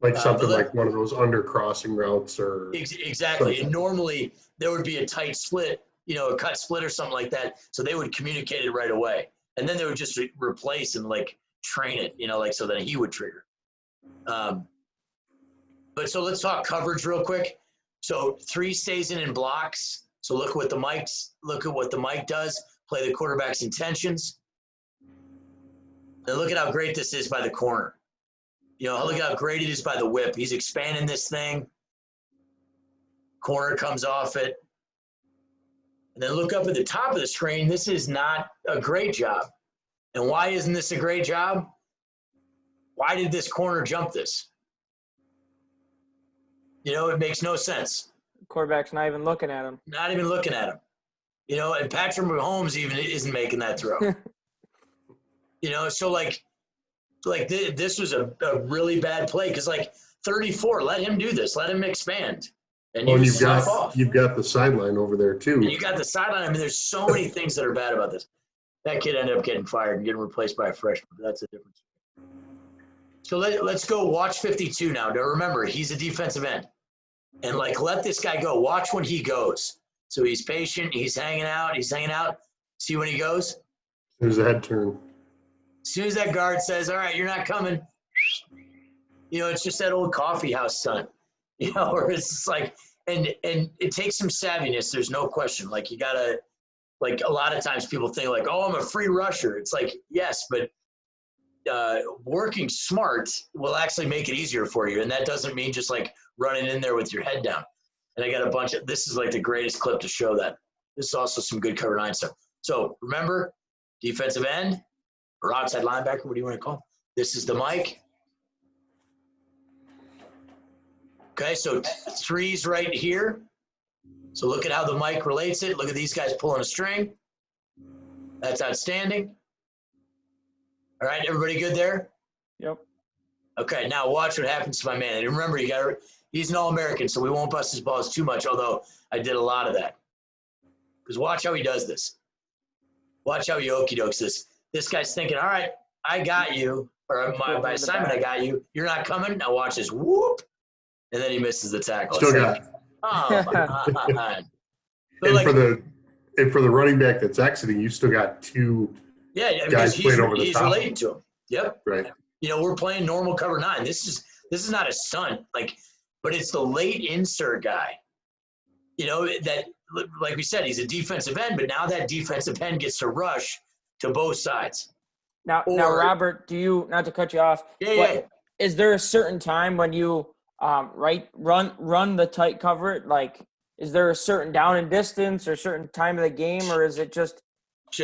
Like something like one of those under crossing routes or exactly. something. And normally there would be a tight split, a cut split or something like that. So they would communicate it right away. And then they would just replace and like train it, like so that he would trigger. But so let's talk coverage real quick. So 3 stays in blocks. So look at what the mic does. Play the quarterback's intentions. And look at how great this is by the corner. Look at how great it is by the whip. He's expanding this thing. Corner comes off it. And then look up at the top of the screen. This is not a great job. And why isn't this a great job? Why did this corner jump this? It makes no sense. Quarterback's not even looking at him. Not even looking at him. And Patrick Mahomes even isn't making that throw. So this was a really bad play because 34, let him do this. Let him expand. And you've got the sideline over there too. And you got the sideline. I mean, there's so many things that are bad about this. That kid ended up getting fired and getting replaced by a freshman. But that's a difference. So let's go watch 52 now. Now remember, he's a defensive end. And let this guy go. Watch when he goes. So he's patient. He's hanging out. See when he goes? There's a head turn. As soon as that guard says, all right, you're not coming, it's just that old coffee house son, where it's just and it takes some savviness. There's no question. You got to, a lot of times people think oh, I'm a free rusher. It's yes, but working smart will actually make it easier for you. And that doesn't mean just running in there with your head down. And I got a bunch of, this is the greatest clip to show that. This is also some good cover 9 stuff. So remember, defensive end or outside linebacker, what do you want to call? This is the mic. Okay, so 3's right here. So look at how the mic relates it. Look at these guys pulling a string. That's outstanding. All right, everybody good there? Yep. Okay, now watch what happens to my man. And remember, he's an All-American, so we won't bust his balls too much, although I did a lot of that. Because watch how he does this. Watch how he okey-dokes this. This guy's thinking, all right, I got you. Or by assignment, I got you. You're not coming. Now watch this. Whoop. And then he misses the tackle. Still got it. Oh, my God. And for the running back that's exiting, you still got 2 guys playing over the he's top. He's relating to him. Yep. Right. We're playing normal cover 9. This is not a stunt, but it's the late insert guy. That, like we said, he's a defensive end, but now that defensive end gets to rush to both sides. Now, Robert, not to cut you off, but is there a certain time when you run the tight cover? Is there a certain down and distance or certain time of the game, or is it just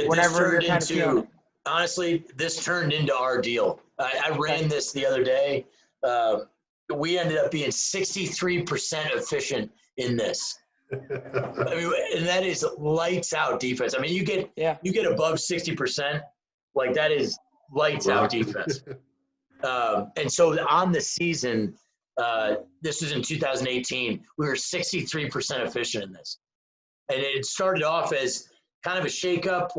whenever you're kind of feeling it? Honestly, this turned into our deal. I ran this the other day. We ended up being 63% efficient in this. I mean, and that is lights out defense. I mean, you get above 60%, that is lights out defense. And so on the season, this was in 2018, we were 63% efficient in this. And it started off as kind of a shakeup,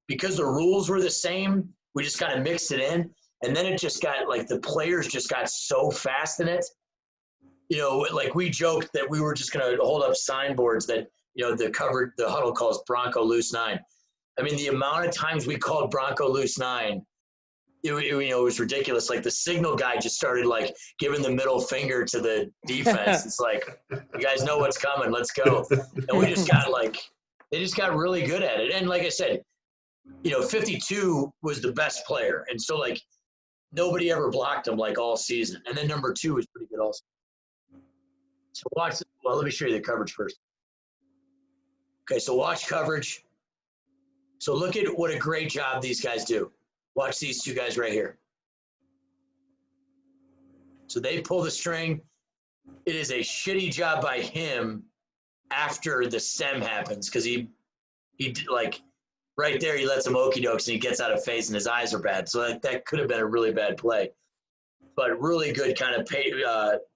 because the rules were the same, we just kind of mixed it in. And then it just got, the players just got so fast in it. We joked that we were just going to hold up signboards that, the huddle calls Bronco Loose 9. I mean, the amount of times we called Bronco Loose 9, it was ridiculous. The signal guy just started giving the middle finger to the defense. It's you guys know what's coming. Let's go. And we just got they just got really good at it. And like I said, 52 was the best player. And so nobody ever blocked him all season. And then number 2 was pretty good also. So watch. Well, let me show you the coverage first. Okay, so watch coverage. So look at what a great job these guys do. Watch these 2 guys right here. So they pull the string. It is a shitty job by him after the stem happens because he right there he lets him okey dokes and he gets out of phase and his eyes are bad. So that could have been a really bad play. but really good kind of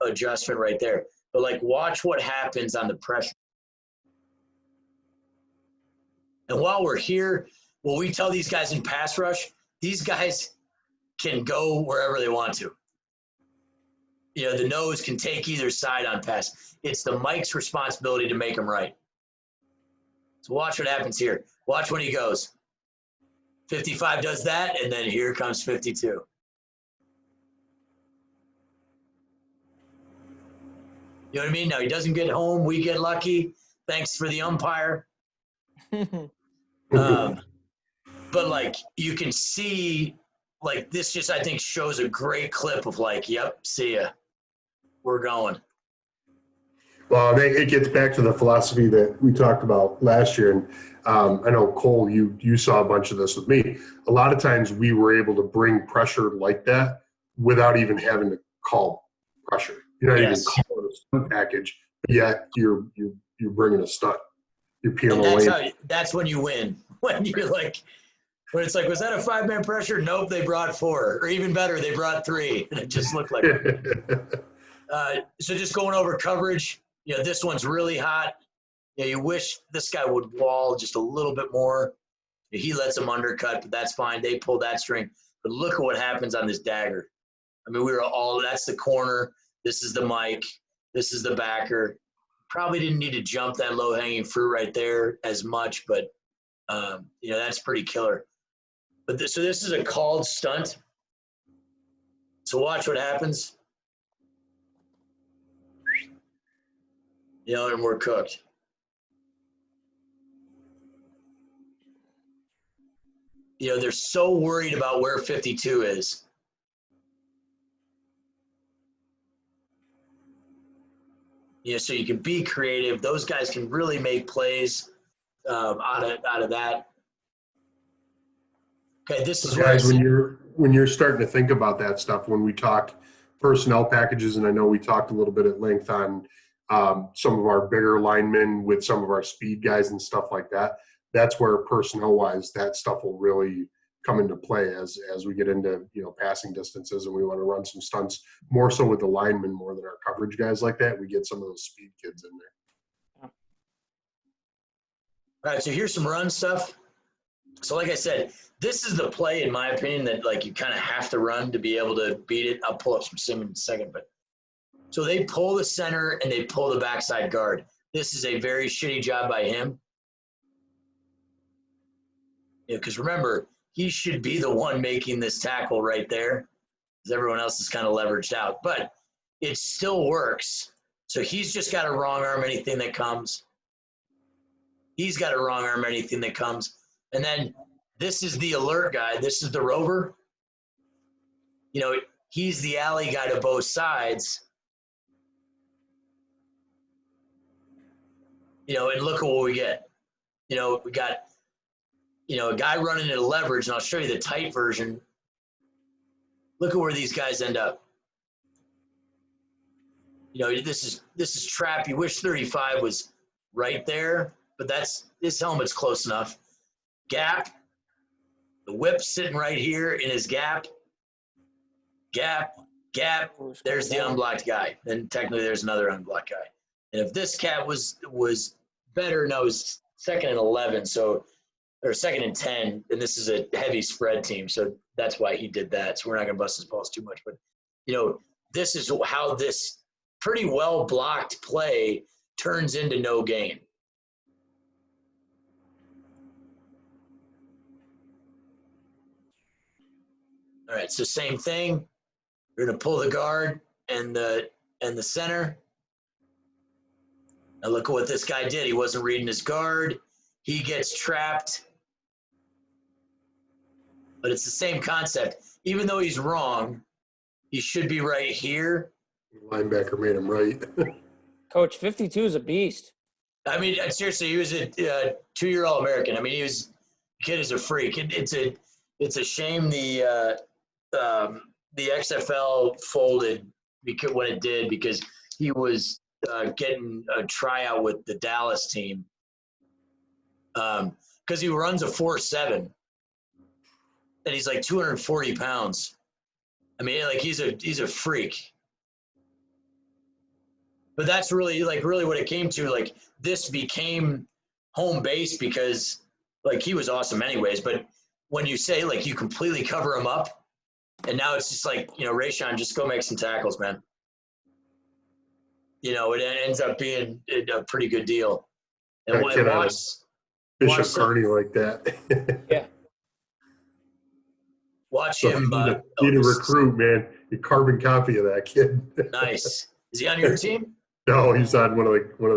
adjustment right there. But like, watch what happens on the pressure. And while we're here, what we tell these guys in pass rush, these guys can go wherever they want to. You know, the nose can take either side on pass. It's the Mike's responsibility to make them right. So watch what happens here. Watch when he goes. 55 does that, and then here comes 52. You know what I mean? Now, he doesn't get home. We get lucky. Thanks for the umpire. But, like, you can see, like, this just, I think, shows a great clip of, like, yep, see ya. We're going. Well, it gets back to the philosophy that we talked about last year. And I know, Cole, you saw a bunch of this with me. A lot of times we were able to bring pressure like that without even having to call pressure. You're not even calling a stunt package, but yet you're bringing a stunt. You're peeling away. That's when you win. When you're like, when it's like, was that a 5-man pressure? Nope, they brought 4. Or even better, they brought 3. And it just looked like it. So just going over coverage, you know, this one's really hot. You know, you wish this guy would wall just a little bit more. He lets him undercut, but that's fine. They pull that string. But look at what happens on this dagger. I mean, that's the corner. This is the Mike. This is the backer. Probably didn't need to jump that low-hanging fruit right there as much, but, you know, that's pretty killer. But so this is a called stunt. So watch what happens. You know, and we're cooked. You know, they're so worried about where 52 is. You know, so you can be creative. Those guys can really make plays out of that. Okay, this is guys, when you're starting to think about that stuff, when we talk personnel packages, and I know we talked a little bit at length on some of our bigger linemen with some of our speed guys and stuff like that. That's where personnel-wise, that stuff will really come into play as we get into, you know, passing distances and we want to run some stunts more so with the linemen more than our coverage guys like that. We get some of those speed kids in there. All right, so here's some run stuff. So like I said, this is the play, in my opinion, that like you kind of have to run to be able to beat it. I'll pull up some sim in a second, but so they pull the center and they pull the backside guard. This is a very shitty job by him. Yeah, because remember, he should be the one making this tackle right there, because everyone else is kind of leveraged out. But it still works. So he's just got to wrong arm anything that comes. He's got to wrong arm anything that comes. And then this is the alert guy. This is the rover. You know, he's the alley guy to both sides. You know, and look at what we get. You know, we got, you know, a guy running at a leverage, and I'll show you the tight version. Look at where these guys end up. You know, this is trap. You wish 35 was right there, but this helmet's close enough. Gap. The whip's sitting right here in his gap. Gap. There's the unblocked guy. And technically there's another unblocked guy. And if this cat was better, no, it was 2nd and 11, so, or 2nd and 10, and this is a heavy spread team, so that's why he did that. So we're not going to bust his balls too much. But, you know, this is how this pretty well blocked play turns into no gain. All right, so same thing. We're going to pull the guard and the center. Now look at what this guy did. He wasn't reading his guard. He gets trapped. But it's the same concept. Even though he's wrong, he should be right here. The linebacker made him right. Coach, 52 is a beast. I mean, seriously, he was a 2-year All-American. I mean, kid is a freak. It's a shame the XFL folded when it did, because he was getting a tryout with the Dallas team, because he runs a 4.7 and he's like 240 pounds. I mean, like he's a freak. But that's really what it came to. Like this became home base because like he was awesome anyways. But when you say like you completely cover him up, and now it's just like, you know, Rayshon, just go make some tackles, man. You know, it ends up being a pretty good deal. And I cannot watch Bishop some- Kearney like that. Yeah. watch So if him. you need a recruit, man, a carbon copy of that kid. Nice. Is he on your team? No, he's on one of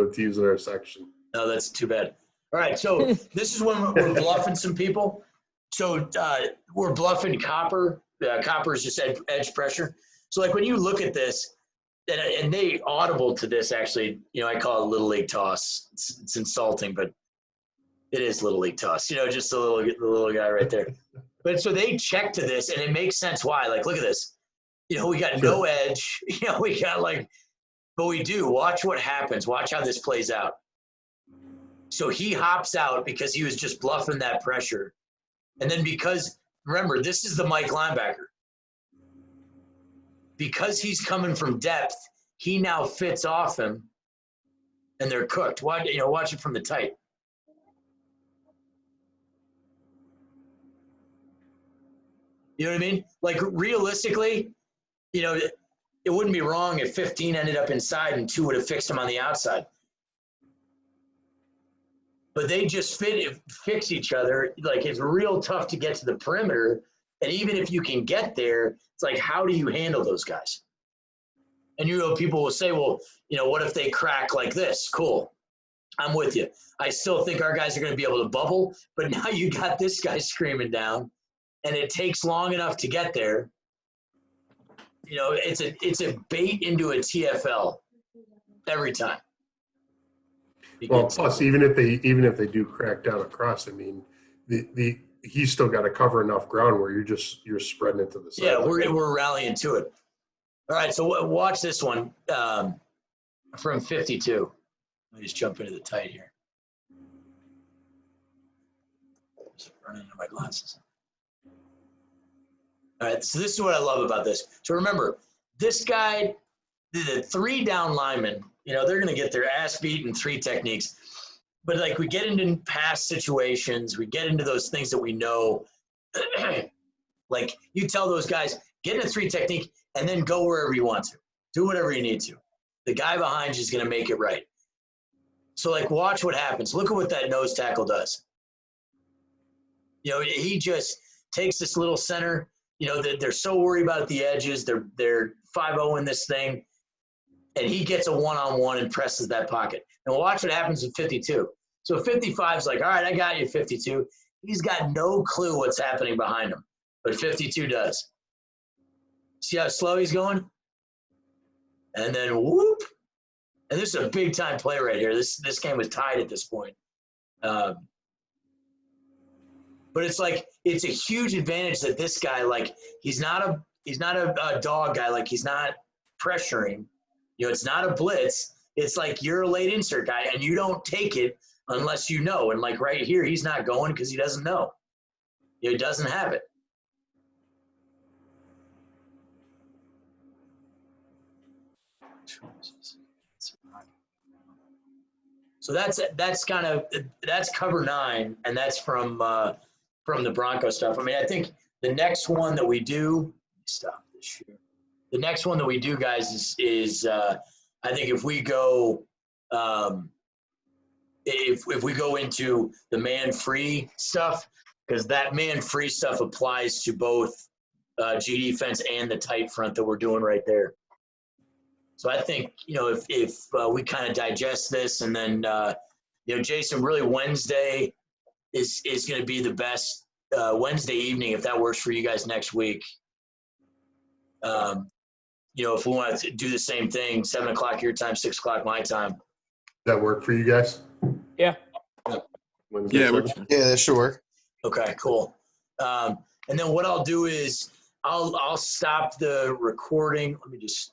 the teams in our section. No, that's too bad. All right, so this is when we're bluffing some people. So we're bluffing Copper. Copper is just edge pressure. So like when you look at this, and they audible to this actually, you know, I call it little league toss. It's insulting, but it is little league toss. You know, just the little guy right there. But so they check to this, and it makes sense why. Like, look at this. You know, we got no edge. You know, we got like, but we do. Watch what happens. Watch how this plays out. So he hops out because he was just bluffing that pressure. And then because, remember, this is the Mike linebacker. Because he's coming from depth, he now fits off him, and they're cooked. Watch it from the tight. You know what I mean? Like, realistically, you know, it wouldn't be wrong if 15 ended up inside and 2 would have fixed him on the outside. But they just fix each other. Like, it's real tough to get to the perimeter. And even if you can get there, it's like, how do you handle those guys? And, you know, people will say, well, you know, what if they crack like this? Cool. I'm with you. I still think our guys are going to be able to bubble. But now you got this guy screaming down, and it takes long enough to get there. You know, it's a bait into a TFL every time. Well, plus even if they do crack down across, I mean, he's still got to cover enough ground where you're spreading it to the side. Yeah, we're rallying to it. All right, so watch this one from 52. Let me just jump into the tight here. Just running into my glasses. All right, so this is what I love about this. So remember, this guy, the 3 down linemen, you know, they're going to get their ass beat in 3 techniques. But, like, we get into past situations. We get into those things that we know. Like, you tell those guys, get in a 3 technique and then go wherever you want to. Do whatever you need to. The guy behind you is going to make it right. So, like, watch what happens. Look at what that nose tackle does. You know, he just takes this little center. You know, they're so worried about the edges. They're 5-0 in this thing. And he gets a one-on-one and presses that pocket. And watch what happens with 52. So 55's like, all right, I got you, 52. He's got no clue what's happening behind him. But 52 does. See how slow he's going? And then whoop. And this is a big-time play right here. This game was tied at this point. But it's like, it's a huge advantage that this guy, like, he's not a dog guy. Like, he's not pressuring. You know, it's not a blitz. It's like you're a late insert guy, and you don't take it unless you know. And, like, right here, he's not going because he doesn't know. You know, he doesn't have it. So that's cover 9, and that's from the Bronco stuff. I mean, I think the next one that we do, stop this here. The next one that we do, guys, is I think if we go if we go into the man-free stuff, because that man-free stuff applies to both G defense and the tight front that we're doing right there. So I think, you know, if we kind of digest this, and then you know, Jason, really Wednesday is going to be the best Wednesday evening, if that works for you guys next week. You know, if we want to do the same thing, 7 o'clock your time, 6 o'clock my time. That work for you guys? Yeah. Wednesday, Yeah, seven? Yeah, that should work. Okay, cool. And then what I'll do is I'll stop the recording. Let me just